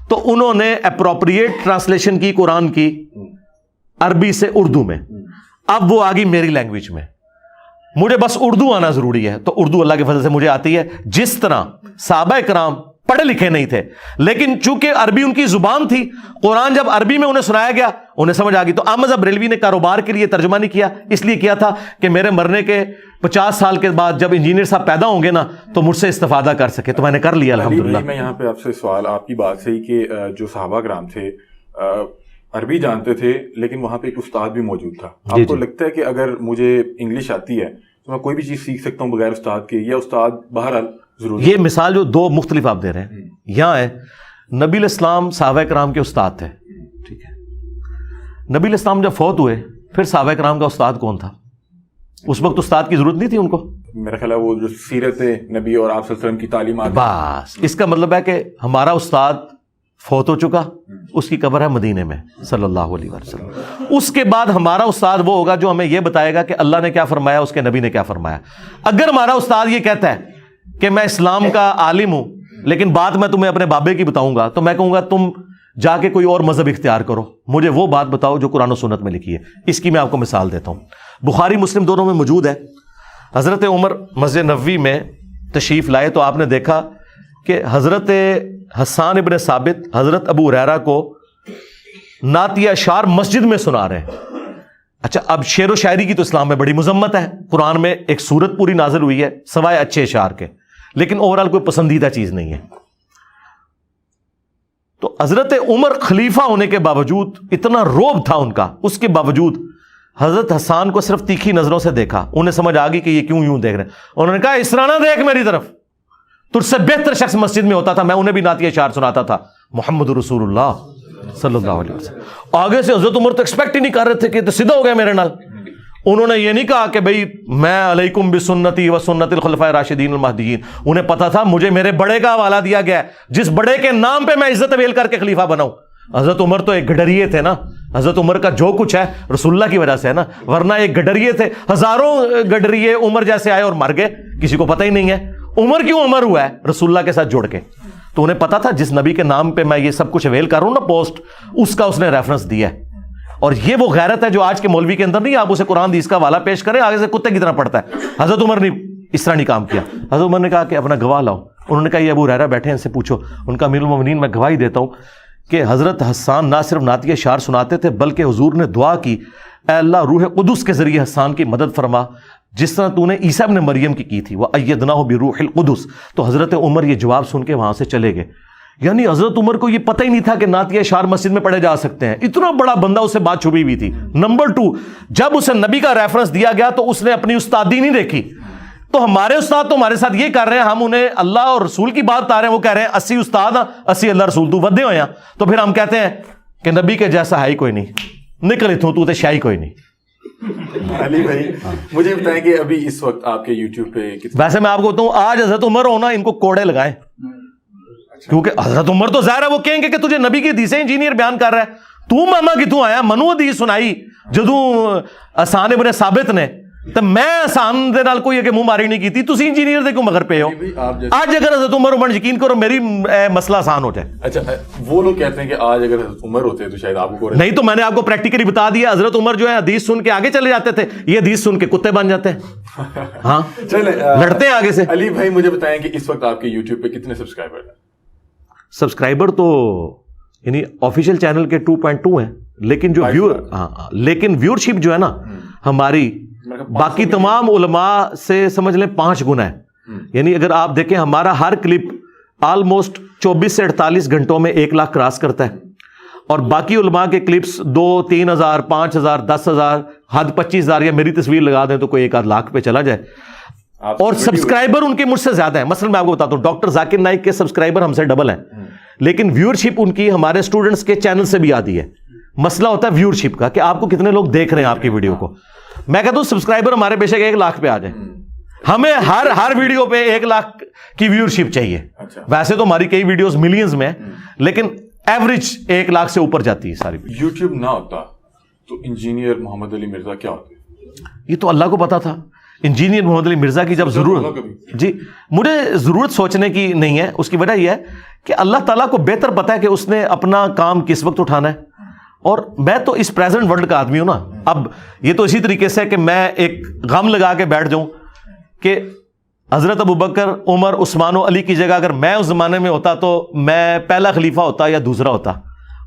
تو انہوں نے اپروپریٹ ٹرانسلیشن کی قرآن کی عربی سے اردو میں. اب وہ آ گئی میری لینگویج میں, مجھے بس اردو آنا ضروری ہے, تو اردو اللہ کے فضل سے مجھے آتی ہے. جس طرح صحابہ کرام پڑھے لکھے نہیں تھے, لیکن چونکہ عربی ان کی زبان تھی, قرآن جب عربی میں انہیں سنایا گیا انہیں سمجھ آ گئی. تو احمد بریلوی نے کاروبار کے لیے ترجمہ نہیں کیا, اس لیے کیا تھا کہ میرے مرنے کے 50 سال کے بعد جب انجینئر صاحب پیدا ہوں گے نا تو مجھ سے استفادہ کر سکے. تو میں نے کر لیا الحمدللہ. میں یہاں پہ آپ سے سوال, آپ کی بات سے ہی کہ جو صحابہ کرام تھے عربی جانتے تھے لیکن وہاں پہ ایک استاد بھی موجود تھا. آپ کو لگتا ہے کہ اگر مجھے انگلش آتی ہے تو میں کوئی بھی چیز سیکھ سکتا ہوں بغیر استاد کے, یا استاد بہرحال ضروری؟ یہ مثال جو دو مختلف آپ دے رہے ہیں یہاں ہے, نبی علیہ السلام صحابہ کرام کے استاد تھے, ٹھیک ہے. نبی علیہ السلام جب فوت ہوئے پھر صحابہ کرام کا استاد کون تھا؟ اس وقت استاد کی ضرورت نہیں تھی ان کو. میرا خیال ہے وہ جو سیرت نبی اور آپ صلی اللہ علیہ وسلم کی تعلیمات, بس اس کا مطلب ہے کہ ہمارا استاد فوت ہو چکا, اس کی قبر ہے مدینے میں صلی اللہ علیہ وسلم. اس کے بعد ہمارا استاد وہ ہوگا جو ہمیں یہ بتائے گا کہ اللہ نے کیا فرمایا, اس کے نبی نے کیا فرمایا. اگر ہمارا استاد یہ کہتا ہے کہ میں اسلام کا عالم ہوں لیکن بات میں تمہیں اپنے بابے کی بتاؤں گا, تو میں کہوں گا تم جا کے کوئی اور مذہب اختیار کرو, مجھے وہ بات بتاؤ جو قرآن و سنت میں لکھی ہے. اس کی میں آپ کو مثال دیتا ہوں, بخاری مسلم دونوں میں موجود ہے. حضرت عمر مسجد نبوی میں تشریف لائے تو آپ نے دیکھا کہ حضرت حسان ابن ثابت حضرت ابو ہریرہ کو نعتیہ اشعار مسجد میں سنا رہے ہیں. اچھا, اب شعر و شاعری کی تو اسلام میں بڑی مذمت ہے, قرآن میں ایک سورت پوری نازل ہوئی ہے سوائے اچھے اشعار کے, لیکن اوورال کوئی پسندیدہ چیز نہیں ہے. تو حضرت عمر خلیفہ ہونے کے باوجود اتنا روب تھا ان کا, اس کے باوجود حضرت حسان کو صرف تیکھی نظروں سے دیکھا, انہیں سمجھ آ گئی کہ یہ کیوں یوں دیکھ رہے ہیں. انہوں نے کہا اس طرح نہ دیکھ میری طرف, تجھ سے بہتر شخص مسجد میں ہوتا تھا, میں انہیں بھی نعتیہ اشعار سناتا تھا, محمد رسول اللہ صلی اللہ علیہ وسلم. آگے سے حضرت عمر تو ایکسپیکٹ ہی نہیں کر رہے تھے کہ تو سیدھا ہو گیا میرے نال. انہوں نے یہ نہیں کہا کہ بھئی میں علیکم بسنتی و سنت الخلفاء راشدین المہدیین, انہیں پتا تھا مجھے میرے بڑے کا حوالہ دیا گیا ہے, جس بڑے کے نام پہ میں عزت اویل کر کے خلیفہ بناؤں. حضرت عمر تو ایک گڈریے تھے نا, حضرت عمر کا جو کچھ ہے رسول اللہ کی وجہ سے ہے نا, ورنہ ایک گڈریے تھے. ہزاروں گڈریے عمر جیسے آئے اور مر گئے, کسی کو پتہ ہی نہیں ہے عمر کیوں عمر ہوا ہے, رسول اللہ کے ساتھ جوڑ کے. تو انہیں پتا تھا جس نبی کے نام پہ میں یہ سب کچھ اویل کر رہا ہوں نا پوسٹ, اس کا اس نے ریفرنس دیا ہے. اور یہ وہ غیرت ہے جو آج کے مولوی کے اندر نہیں, آپ اسے قرآن حدیث کا حوالہ پیش کریں آگے سے کتے کی طرح پڑتا ہے. حضرت عمر نے اس طرح نہیں کام کیا. حضرت عمر نے کہا کہ اپنا گواہ لاؤ. انہوں نے کہا یہ ابو ہریرہ بیٹھے ہیں, ان سے پوچھو. ان کا امیر المومنین میں گواہی دیتا ہوں کہ حضرت حسان نہ صرف نعتیہ اشعار سناتے تھے بلکہ حضور نے دعا کی, اے اللہ روح قدس کے ذریعے حسان کی مدد فرما جس طرح تو نے عیسیٰ ابن مریم کی تھی, وَأَيَّدْنَاهُ بِرُوحِ الْقُدُسِ. تو حضرت عمر یہ جواب سن کے وہاں سے چلے گئے. یعنی حضرت عمر کو یہ پتہ ہی نہیں تھا کہ نعتیہ اشعار مسجد میں پڑھے جا سکتے ہیں. اتنا بڑا بندہ, اسے بات چھپی ہوئی تھی. نمبر 2, جب اسے نبی کا ریفرنس دیا گیا تو اس نے اپنی استادی نہیں دیکھی. تو ہمارے استاد تو ہمارے ساتھ یہ کر رہے ہیں, ہم انہیں اللہ اور رسول کی بات بتا رہے ہیں, وہ کہہ رہے ہیں 80 استاد 80 اللہ رسول, تو ودے ہوئے ہیں. تو پھر ہم کہتے ہیں کہ نبی کے جیسا ہے ہی کوئی نہیں, نکل اتوں تو شاہی کوئی نہیں. علی بھائی مجھے بتائیں کہ ابھی اس وقت آپ کے یوٹیوب پہ ویسے میں آپ کو بتاؤں آج حضرت عمر ہونا ان کو کوڑے لگائیں, کیونکہ حضرت عمر تو ظاہر ہے وہ کہیں گے کہ تجھے نبی کی حدیثیں انجینئر بیان کر رہا ہے, تو ماما کتوں آیا, منو حدیث سنائی جدوں حسان ابن ثابت نے, تو میں حسان دے نال کوئی کہ منہ ماری نہیں کی, تسی انجینئر دے کیوں مگر پے ہو. آج اگر حضرت عمر عمر یقین کرو میری مسئلہ آسان ہو جائے. اچھا وہ لوگ کہتے ہیں کہ آج اگر حضرت عمر ہوتے تو شاید آپ کو نہیں, تو میں نے آپ کو پریکٹیکلی بتا دیا, حضرت عمر جو ہے حدیث سن کے آگے چلے جاتے تھے, یہ حدیث سن کے کتے بن جاتے ہیں. ہاں چلیں لڑتے ہیں آگے سے. علی بھائی مجھے بتائیں کہ اس وقت آپ کے یوٹیوب پہ کتنے سبسکرائبر ہیں؟ سبسکرائبر تو یعنی آفیشیل چینل کے 2.2 ہیں, لیکن جو لیکن ویورشپ جو ہے نا ہماری باقی تمام علماء سے سمجھ لیں 5 گنا ہے. یعنی اگر آپ دیکھیں ہمارا ہر کلپ آلموسٹ 24 سے 48 گھنٹوں میں 1 لاکھ کراس کرتا ہے, اور باقی علماء کے کلپس 2-3 ہزار 5 ہزار 10 ہزار حد 25 ہزار, یا میری تصویر لگا دیں تو کوئی 1 آدھ لاکھ پہ چلا جائے. اور سبسکرائبر ان کے مجھ سے زیادہ ہیں. مثلا میں آپ کو بتاتا ہوں ڈاکٹر ذاکر نائک کے سبسکرائبر ہم سے ڈبل ہیں, لیکن ویورشپ ان کی ہمارے اسٹوڈنٹس کے چینل سے بھی آتی ہے. مسئلہ ہوتا ہے ویورشپ کا کہ آپ کو کتنے لوگ دیکھ رہے ہیں آپ کی ویڈیو کو. میں کہتا ہوں سبسکرائبر ہمارے بے شک 1 لاکھ پہ آ جائیں, ہمیں ہر ویڈیو پہ 1 لاکھ کی ویورشپ چاہیے. ویسے تو ہماری کئی ویڈیوز ملینز میں, لیکن ایوریج 1 لاکھ سے اوپر جاتی ہے ساری. یوٹیوب نہ ہوتا تو انجینئر محمد علی مرزا کیا ہوتے؟ یہ تو اللہ کو پتا تھا. انجینئر محمد علی مرزا کی جب ضرورت, جی مجھے ضرورت سوچنے کی نہیں ہے, اس کی وجہ یہ ہے کہ اللہ تعالیٰ کو بہتر پتا ہے کہ اس نے اپنا کام کس وقت اٹھانا ہے. اور میں تو اس پریزنٹ ورلڈ کا آدمی ہوں نا. اب یہ تو اسی طریقے سے کہ میں ایک غم لگا کے بیٹھ جاؤں کہ حضرت ابوبکر عمر عثمان و علی کی جگہ اگر میں اس زمانے میں ہوتا تو میں پہلا خلیفہ ہوتا یا دوسرا ہوتا.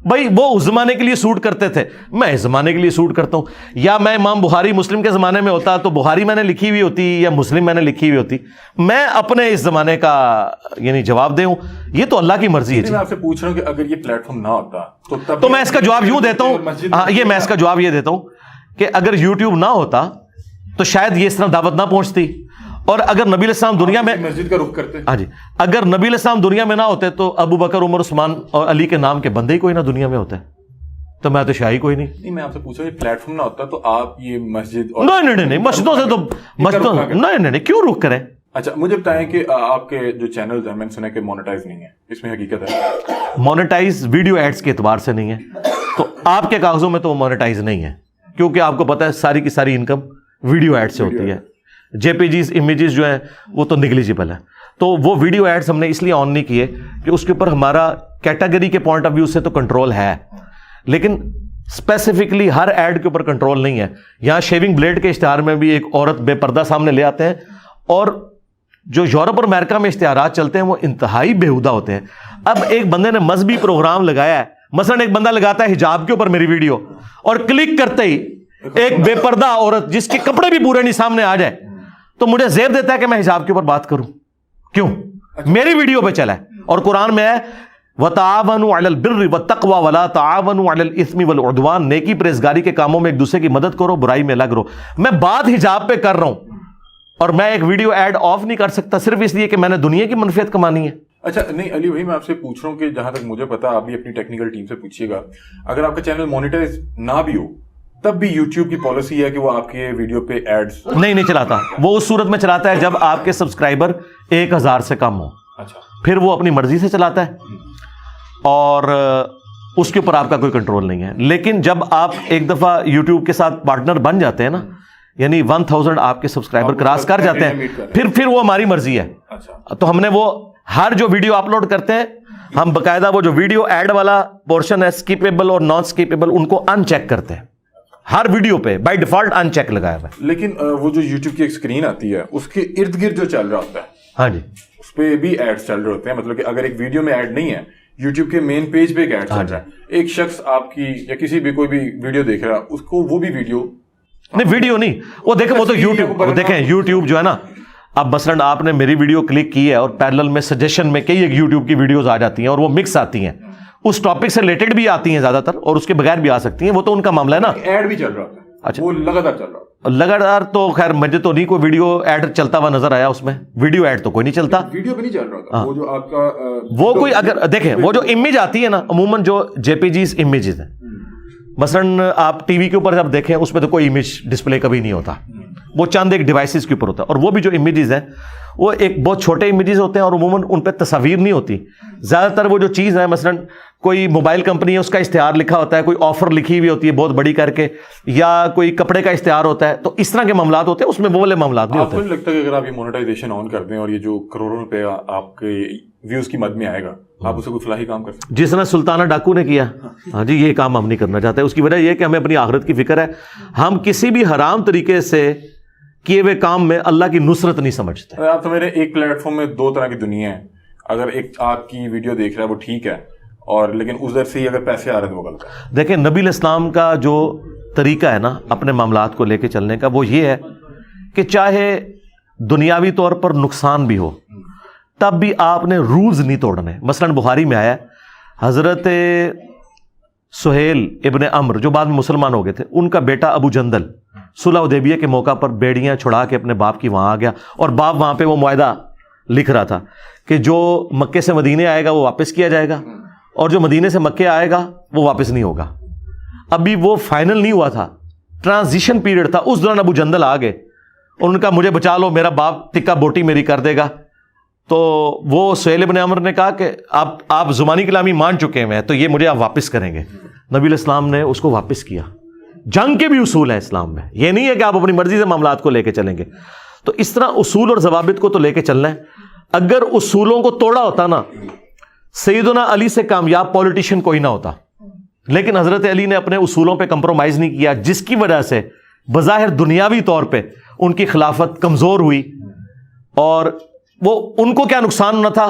بھائی وہ اس زمانے کے لیے سوٹ کرتے تھے, میں اس زمانے کے لیے سوٹ کرتا ہوں. یا میں امام بخاری مسلم کے زمانے میں ہوتا تو بخاری میں نے لکھی ہوئی ہوتی یا مسلم میں نے لکھی ہوئی ہوتی. میں اپنے اس زمانے کا یعنی جواب دوں, یہ تو اللہ کی مرضی ہے. میں آپ سے پوچھ رہا ہوں کہ اگر یہ پلیٹ فارم نہ ہوتا تو میں اس کا جواب یوں دیتا ہوں, ہاں یہ میں اس کا جواب یہ دیتا ہوں کہ اگر یوٹیوب نہ ہوتا تو شاید یہ اس طرح دعوت نہ پہنچتی, اور اگر نبی علیہ السلام دنیا میں مسجد کا رخ کرتے, ہاں جی, اگر نبی علیہ السلام دنیا میں نہ ہوتے تو ابو بکر عمر عثمان اور علی کے نام کے بندے ہی کوئی نہ دنیا میں ہوتے, تو میں تو شاہی کوئی نہیں. میں آپ سے پوچھا یہ پلیٹ فارم نہ ہوتا تو آپ یہ مسجد نہیں مسجدوں سے تو مسجدوں نہیں کیوں رخ کریں. اچھا مجھے بتائیں کہ آپ کے جو چینلز ہیں میں نے سنا کہ مونیٹائز نہیں ہے, اس میں حقیقت ہے؟ مونیٹائز ویڈیو ایڈز کے اعتبار سے نہیں ہے, تو آپ کے کاغذوں میں تو وہ مونیٹائز نہیں ہے, کیونکہ آپ کو پتا ہے ساری کی ساری انکم ویڈیو ایڈ سے ہوتی ہے. جے پی جیز امیجز جو ہیں وہ تو نیگلیجبل ہے, تو وہ ویڈیو ایڈز ہم نے اس لیے آن نہیں کیے کہ اس کے اوپر ہمارا کیٹیگری کے پوائنٹ آف ویو سے تو کنٹرول ہے, لیکن اسپیسیفکلی ہر ایڈ کے اوپر کنٹرول نہیں ہے. یہاں شیونگ بلیڈ کے اشتہار میں بھی ایک عورت بے پردہ سامنے لے آتے ہیں, اور جو یورپ اور امریکہ میں اشتہارات چلتے ہیں وہ انتہائی بےہودہ ہوتے ہیں. اب ایک بندے نے مذہبی پروگرام لگایا ہے, مثلا ایک بندہ لگاتا ہے حجاب کے اوپر میری ویڈیو, اور کلک کرتے ہی ایک بے پردہ عورت جس کے کپڑے بھی پورے نہیں سامنے آ جائے تو مجھے زیب دیتا ہے کہ میں حجاب کے اوپر بات کروں. کیوں؟ میری ویڈیو پہ چلا ہے, اور قرآن میں ہے وَتَعَاوَنُوا عَلَى الْبِرِّ وَالتَّقْوَى وَلَا تَعَاوَنُوا عَلَى الْإِثْمِ وَالْعُدْوَانِ, نیکی پرہیزگاری کے کاموں میں ایک دوسرے کی مدد کرو, برائی میں لگ رہو. میں بات حجاب پہ کر رہا ہوں اور میں ایک ویڈیو ایڈ آف نہیں کر سکتا صرف اس لیے کہ میں نے دنیا کی منفعت کمانی ہے. اچھا نہیں علی بھائی, میں آپ سے پوچھ رہا ہوں کہ جہاں تک مجھے پتا, آپ بھی اپنی ٹیکنیکل ٹیم سے پوچھیے گا, اگر آپ کا چینل مانیٹائز نہ بھی ہو تب بھی یوٹیوب کی پالیسی ہے کہ وہ آپ کے ویڈیو پہ ایڈز نہیں چلاتا. وہ اس صورت میں چلاتا ہے جب آپ کے سبسکرائبر 1000 سے کم ہو, اچھا پھر وہ اپنی مرضی سے چلاتا ہے اور اس کے اوپر آپ کا کوئی کنٹرول نہیں ہے. لیکن جب آپ ایک دفعہ یوٹیوب کے ساتھ پارٹنر بن جاتے ہیں نا, یعنی 1000 آپ کے سبسکرائبر کراس کر جاتے ہیں, پھر وہ ہماری مرضی ہے. تو ہم نے وہ ہر جو ویڈیو اپلوڈ کرتے ہیں ہم باقاعدہ وہ جو ویڈیو ایڈ والا پورشن ہے اسکیپیبل اور نان اسکیپیبل ان کو ان چیک کرتے ہیں. ہر ویڈیو پہ بائی ڈیفالٹ ان چیک لگایا ہوا ہے. لیکن وہ جو یوٹیوب کی ایک اسکرین آتی ہے اس کے ارد گرد جو چل رہا ہوتا ہے, ہاں جی, اس پہ بھی ایڈز چل رہے ہوتے ہیں. مطلب کہ اگر ایک ویڈیو میں ایڈ نہیں ہے, یوٹیوب کے مین پیج پہ ایک ایڈ چل رہا ہے, ایک شخص آپ کی یا کسی بھی کوئی بھی ویڈیو دیکھ رہا ہے, اس کو وہ بھی ویڈیو نہیں ویڈیو نہیں, وہ دیکھیں وہ تو یوٹیوب, دیکھیں یوٹیوب جو ہے نا, اب مثلاً آپ نے میری ویڈیو کلک کی ہے اور پیرلل میں سجیشن میں کئی ایک یوٹیوب کی ویڈیوز آ جاتی ہیں اور وہ مکس آتی ہیں, اس ٹاپک سے ریلیٹڈ بھی آتی ہیں زیادہ تر اور اس کے بغیر بھی آ سکتی ہیں, وہ تو ان کا معاملہ ہے نا. ایڈ بھی چل رہا ہے, اچھا وہ لگاتار چل رہا ہے. لگاتار تو خیر مجھے تو نہیں کوئی ویڈیو ایڈ چلتا ہوا نظر آیا, اس میں ویڈیو ایڈ تو کوئی نہیں چلتا. ویڈیو بھی نہیں چل رہا تھا, وہ جو آپ کا وہ کوئی اگر دیکھیں وہ جو امیج آتی ہے نا, عموماً جو جے پی جیز امیجز ہیں, مثلاً آپ ٹی وی کے اوپر جب دیکھیں اس میں تو کوئی امیج ڈسپلے کبھی نہیں ہوتا, وہ چند ایک ڈیوائسز کے اوپر ہوتا ہے. اور وہ بھی جو امیجز ہیں وہ ایک بہت چھوٹے امیجز ہوتے ہیں اور عموماً ان پہ تصاویر نہیں ہوتی. زیادہ تر وہ جو چیز ہے مثلاً کوئی موبائل کمپنی ہے اس کا اشتہار لکھا ہوتا ہے, کوئی آفر لکھی ہوئی ہوتی ہے بہت بڑی کر کے, یا کوئی کپڑے کا اشتہار ہوتا ہے, تو اس طرح کے معاملات ہوتے ہیں, اس میں وہ والے معاملات نہیں ہوتے. آپ کو نہیں لگتا کہ اگر آپ یہ مونیٹائزیشن آن کر دیں اور یہ جو کروڑوں روپے آپ کے ویوز کی مد میں آئے گا, آپ اسے کوئی فلاحی کام کر سکتے ہیں جس طرح سلطانہ ڈاکو نے کیا. ہاں جی, یہ کام ہم نہیں کرنا چاہتے. اس کی وجہ یہ ہے کہ ہمیں اپنی آخرت کی فکر ہے. ہم کسی بھی حرام طریقے سے کیے ہوئے کام میں اللہ کی نصرت نہیں سمجھتے. آپ تو میرے ایک پلیٹ فارم میں دو طرح کی دنیا ہے, اگر ایک آپ کی ویڈیو دیکھ رہا ہے وہ ٹھیک ہے, اور لیکن ادھر سے ہی اگر پیسے آ رہے ہیں تو وہ غلط ہے. دیکھیں نبی علیہ السلام کا جو طریقہ ہے نا اپنے معاملات کو لے کے چلنے کا, وہ یہ ہے کہ چاہے دنیاوی طور پر نقصان بھی ہو تب بھی آپ نے رولز نہیں توڑنے. مثلاً بخاری میں آیا حضرت سہیل ابن عمرو جو بعد میں مسلمان ہو گئے تھے, ان کا بیٹا ابو جندل صلح حدیبیہ کے موقع پر بیڑیاں چھڑا کے اپنے باپ کی وہاں آ گیا, اور باپ وہاں پہ وہ معاہدہ لکھ رہا تھا کہ جو مکے سے مدینے آئے گا وہ واپس کیا جائے گا, اور جو مدینے سے مکے آئے گا وہ واپس نہیں ہوگا. ابھی وہ فائنل نہیں ہوا تھا, ٹرانزیشن پیریڈ تھا. اس دوران ابو جندل آ گئے, ان کا مجھے بچا لو, میرا باپ ٹکا بوٹی میری کر دے گا. تو وہ سہیل ابن عمرو نے کہا کہ آپ زمانی کلامی مان چکے ہیں تو یہ مجھے آپ واپس کریں گے. نبی علیہ السلام نے اس کو واپس کیا. جنگ کے بھی اصول ہیں اسلام میں, یہ نہیں ہے کہ آپ اپنی مرضی سے معاملات کو لے کے چلیں گے. تو اس طرح اصول اور ضوابط کو تو لے کے چلنا ہے. اگر اصولوں کو توڑا ہوتا نا, سیدنا علی سے کامیاب پولیٹیشین کوئی نہ ہوتا. لیکن حضرت علی نے اپنے اصولوں پہ کمپرومائز نہیں کیا, جس کی وجہ سے بظاہر دنیاوی طور پہ ان کی خلافت کمزور ہوئی. اور وہ ان کو کیا نقصان نہ تھا,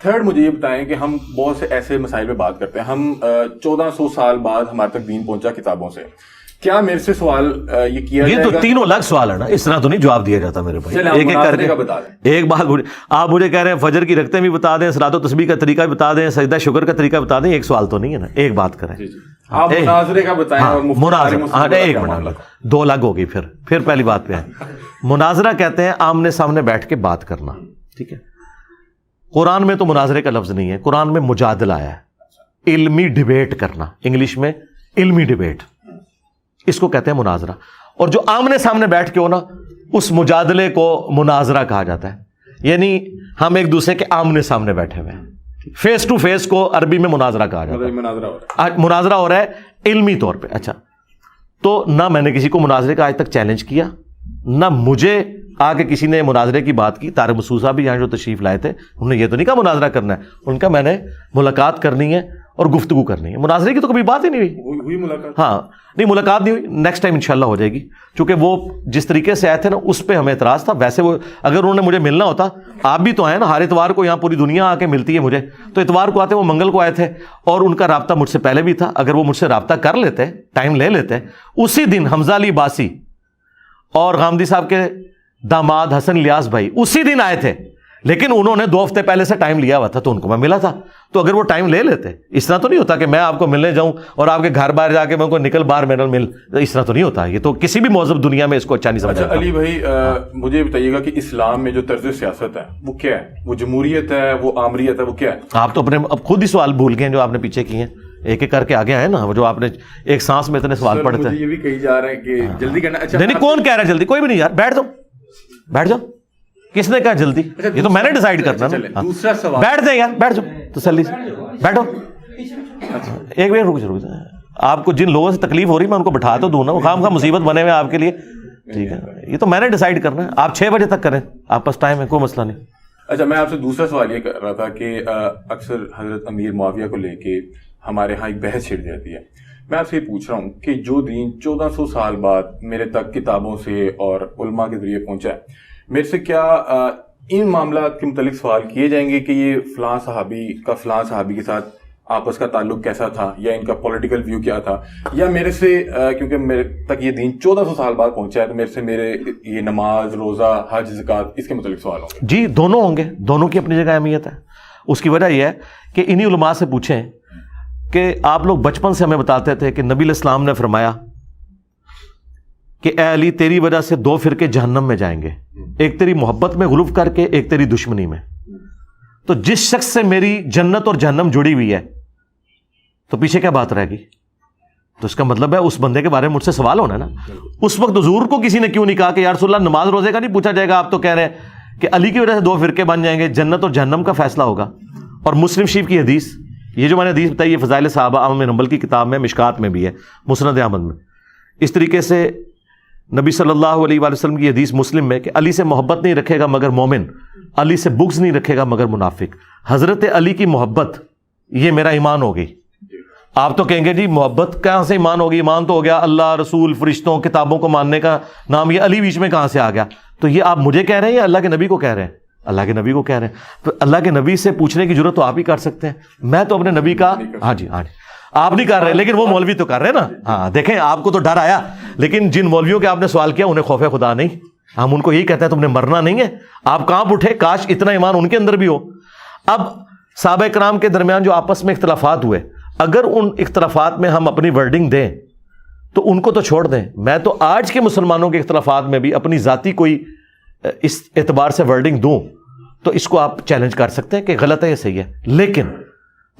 تھرڈ مجھے یہ بتائیں کہ ہم بہت سے ایسے مسائل پہ بات کرتے ہیں, ہم 1400 سال بعد ہمارے تک دین پہنچا کتابوں سے, کیا میرے سے سوال یہ کیا یہ تو تینوں الگ سوال ہے نا, اس طرح تو نہیں جواب دیا جاتا میرے بھائی. ایک ایک کر کے ایک بات آپ مجھے کہہ رہے ہیں فجر کی رکعتیں بھی بتا دیں, صلاۃ و تسبیح کا طریقہ بھی بتا دیں, سجدہ شکر کا طریقہ بتا دیں, ایک سوال تو نہیں ہے نا, ایک بات کریں. آپ مناظرے کا بتائیں. مناظرہ ایک منٹ, دو الگ ہوگی. پھر پہلی بات پہ ہے. مناظرہ کہتے ہیں آمنے سامنے بیٹھ کے بات کرنا, ٹھیک ہے. قرآن میں تو مناظرے کا لفظ نہیں ہے, قرآن میں مجادلہ آیا ہے, علمی ڈیبیٹ کرنا, انگلش میں علمی ڈیبیٹ, اس کو کہتے ہیں مناظرہ. اور جو آمنے سامنے بیٹھ کے ہو نا, اس مجادلے کو مناظرہ کہا جاتا ہے. یعنی ہم ایک دوسرے کے آمنے سامنے بیٹھے ہوئے ہیں, فیس ٹو فیس کو عربی میں مناظرہ کہا جاتا ہے. مناظرہ ہو رہا ہے علمی طور پہ. اچھا, تو نہ میں نے کسی کو مناظرے کا آج تک چیلنج کیا, نہ مجھے آ کے کسی نے مناظرے کی بات کی. طارق مسعود صاحب بھی یہاں جو تشریف لائے تھے, انہوں نے یہ تو نہیں کہا مناظرہ کرنا ہے, ان کا میں نے ملاقات کرنی ہے اور گفتگو کرنی ہے. مناظرے کی تو کبھی بات ہی نہیں ہوئی ملاقات. ہاں نہیں, ملاقات نہیں ہوئی, نیکسٹ ٹائم انشاءاللہ ہو جائے گی. چونکہ وہ جس طریقے سے آئے تھے نا, اس پہ ہمیں اعتراض تھا. ویسے وہ اگر انہوں نے مجھے ملنا ہوتا, آپ بھی تو آئے نا, ہر اتوار کو یہاں پوری دنیا آ کے ملتی ہے مجھے, تو اتوار کو آتے, وہ منگل کو آئے تھے, اور ان کا رابطہ مجھ سے پہلے بھی تھا. اگر وہ مجھ سے رابطہ کر لیتے, ٹائم لے لیتے, اسی دن حمزہ علی باسی اور غامدی صاحب کے داماد حسن الیاس بھائی اسی دن آئے تھے, لیکن انہوں نے 2 ہفتے پہلے سے ٹائم لیا ہوا تھا, تو ان کو میں ملا تھا. تو اگر وہ ٹائم لے لیتے, اس طرح تو نہیں ہوتا کہ میں آپ کو ملنے جاؤں اور آپ کے گھر باہر جا کے میں کو نکل باہر میرا مل, اس طرح تو نہیں ہوتا. یہ تو کسی بھی مہذب دنیا میں اس کو اچھا نہیں سمجھا. علی بھائی مجھے بتائیے گا کہ اسلام میں جو طرز سیاست ہے وہ کیا ہے؟ وہ جمہوریت ہے, وہ آمریت ہے, وہ کیا ہے؟ آپ تو اپنے اب خود ہی سوال بھول گئے ہیں جو آپ نے پیچھے کیے ہیں, ایک ایک کر کے آگے آئے نا, جو آپ نے ایک سانس میں اتنے سوال پڑھتے ہیں. یہ بھی کہی جا رہا ہے کہ جلدی کرنا. نہیں, کون کہہ رہا ہے جلدی؟ کوئی بھی نہیں یار, بیٹھ جاؤ. کس نے کہا جلدی؟ یہ تو میں نے ڈیسائیڈ کرنا نا. دوسرا سوال, بیٹھ جائیں یار, بیٹھ جاؤ تسلی سے, بیٹھو. ایک منٹ رک جاؤ. آپ کو جن لوگوں سے تکلیف ہو رہی میں ان کو بٹھا تو دوں نا, وہ خام خواہ مصیبت بنے ہوئے آپ کے لیے, ٹھیک ہے. یہ تو میں نے ڈیسائیڈ کرنا ہے, آپ 6 بجے تک کریں, آپ پاس ٹائم ہے, کوئی مسئلہ نہیں. اچھا, میں آپ سے دوسرا سوال یہ کر رہا تھا کہ اکثر حضرت امیر معاویہ کو لے کے ہمارے ہاں ایک بحث چھڑ جاتی ہے. میں آپ سے یہ پوچھ رہا ہوں کہ جو دین 1400 سال بعد میرے تک کتابوں سے اور علماء کے ذریعے پہنچا ہے, میرے سے کیا ان معاملات کے متعلق سوال کیے جائیں گے کہ یہ فلاں صحابی کے ساتھ آپس کا تعلق کیسا تھا, یا ان کا پولیٹیکل ویو کیا تھا, یا میرے سے کیونکہ میرے تک یہ دین 1400 سال بعد پہنچا ہے, تو میرے سے میرے یہ نماز, روزہ, حج, زکوٰۃ, اس کے متعلق سوال ہوں گے؟ جی دونوں ہوں گے, دونوں کی اپنی جگہ اہمیت ہے. اس کی وجہ یہ ہے کہ انہی علماء سے پوچھیں کہ آپ لوگ بچپن سے ہمیں بتاتے تھے کہ نبی علیہ السلام نے فرمایا کہ اے علی تیری وجہ سے 2 فرقے جہنم میں جائیں گے, ایک تیری محبت میں غلو کر کے, ایک تیری دشمنی میں. تو جس شخص سے میری جنت اور جہنم جڑی ہوئی ہے تو پیچھے کیا بات رہے گی؟ تو اس کا مطلب ہے اس بندے کے بارے میں مجھ سے سوال ہونا ہے نا. اس وقت حضور کو کسی نے کیوں نہیں کہا کہ یا رسول اللہ نماز روزے کا نہیں پوچھا جائے گا, آپ تو کہہ رہے ہیں کہ علی کی وجہ سے 2 فرقے بن جائیں گے, جنت اور جہنم کا فیصلہ ہوگا. اور مسلم شریف کی حدیث, یہ جو میں نے حدیث بتائی, یہ فضائل صحابہ احمد بن حنبل کی کتاب میں, مشکات میں بھی ہے, مسند احمد میں. اس طریقے سے نبی صلی اللہ علیہ وآلہ وسلم کی حدیث مسلم میں کہ علی سے محبت نہیں رکھے گا مگر مومن, علی سے بغض نہیں رکھے گا مگر منافق. حضرت علی کی محبت یہ میرا ایمان ہو گئی. آپ تو کہیں گے جی محبت کہاں سے ایمان ہوگی؟ ایمان تو ہو گیا اللہ, رسول, فرشتوں, کتابوں کو ماننے کا نام, یہ علی بیچ میں کہاں سے آ گیا؟ تو یہ آپ مجھے کہہ رہے ہیں یا اللہ کے نبی کو کہہ رہے ہیں؟ اللہ کے نبی کو کہہ رہے ہیں. تو اللہ کے نبی سے پوچھنے کی ضرورت تو آپ ہی کر سکتے ہیں, میں تو اپنے نبی کا, ہاں جی آپ نہیں کر رہے, لیکن وہ مولوی تو کر رہے ہیں نا. ہاں دیکھیں, آپ کو تو ڈر آیا, لیکن جن مولویوں کے آپ نے سوال کیا انہیں خوف خدا نہیں. ہم ان کو یہی کہتے ہیں تم نے مرنا نہیں ہے, آپ کہاں اٹھے, کاش اتنا ایمان ان کے اندر بھی ہو. اب صحابہ کرام کے درمیان جو آپس میں اختلافات ہوئے, اگر ان اختلافات میں ہم اپنی ورڈنگ دیں تو ان کو تو چھوڑ دیں. میں تو آج کے مسلمانوں کے اختلافات میں بھی اپنی ذاتی کوئی اس اعتبار سے ورڈنگ دوں تو اس کو آپ چیلنج کر سکتے ہیں کہ غلط ہے یا صحیح ہے. لیکن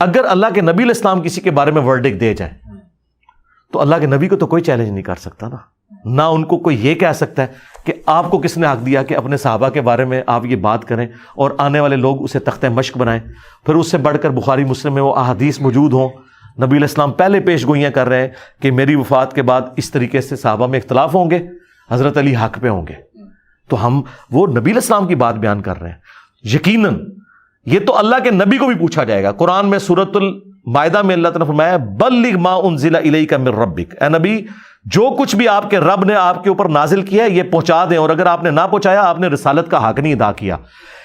اگر اللہ کے نبی علیہ السلام کسی کے بارے میں ورڈنگ دے جائے تو اللہ کے نبی کو تو کوئی چیلنج نہیں کر سکتا نا. نہ ان کو کوئی یہ کہہ سکتا ہے کہ آپ کو کس نے حق دیا کہ اپنے صحابہ کے بارے میں آپ یہ بات کریں اور آنے والے لوگ اسے تختہ مشق بنائیں. پھر اس سے بڑھ کر بخاری مسلم میں وہ احادیث موجود ہوں, نبی علیہ السلام پہلے پیش گوئیاں کر رہے ہیں کہ میری وفات کے بعد اس طریقے سے صحابہ میں اختلاف ہوں گے, حضرت علی حق پہ ہوں گے. تو ہم وہ نبی علیہ السلام کی بات بیان کر رہے ہیں. یقیناً یہ تو اللہ کے نبی کو بھی پوچھا جائے گا. قرآن میں سورۃ المائدہ میں اللہ تعالیٰ نے فرمایا بلغ ما انزل الیک من ربک, اے نبی جو کچھ بھی آپ کے رب نے آپ کے اوپر نازل کیا ہے یہ پہنچا دیں, اور اگر آپ نے نہ پہنچایا آپ نے رسالت کا حق نہیں ادا کیا.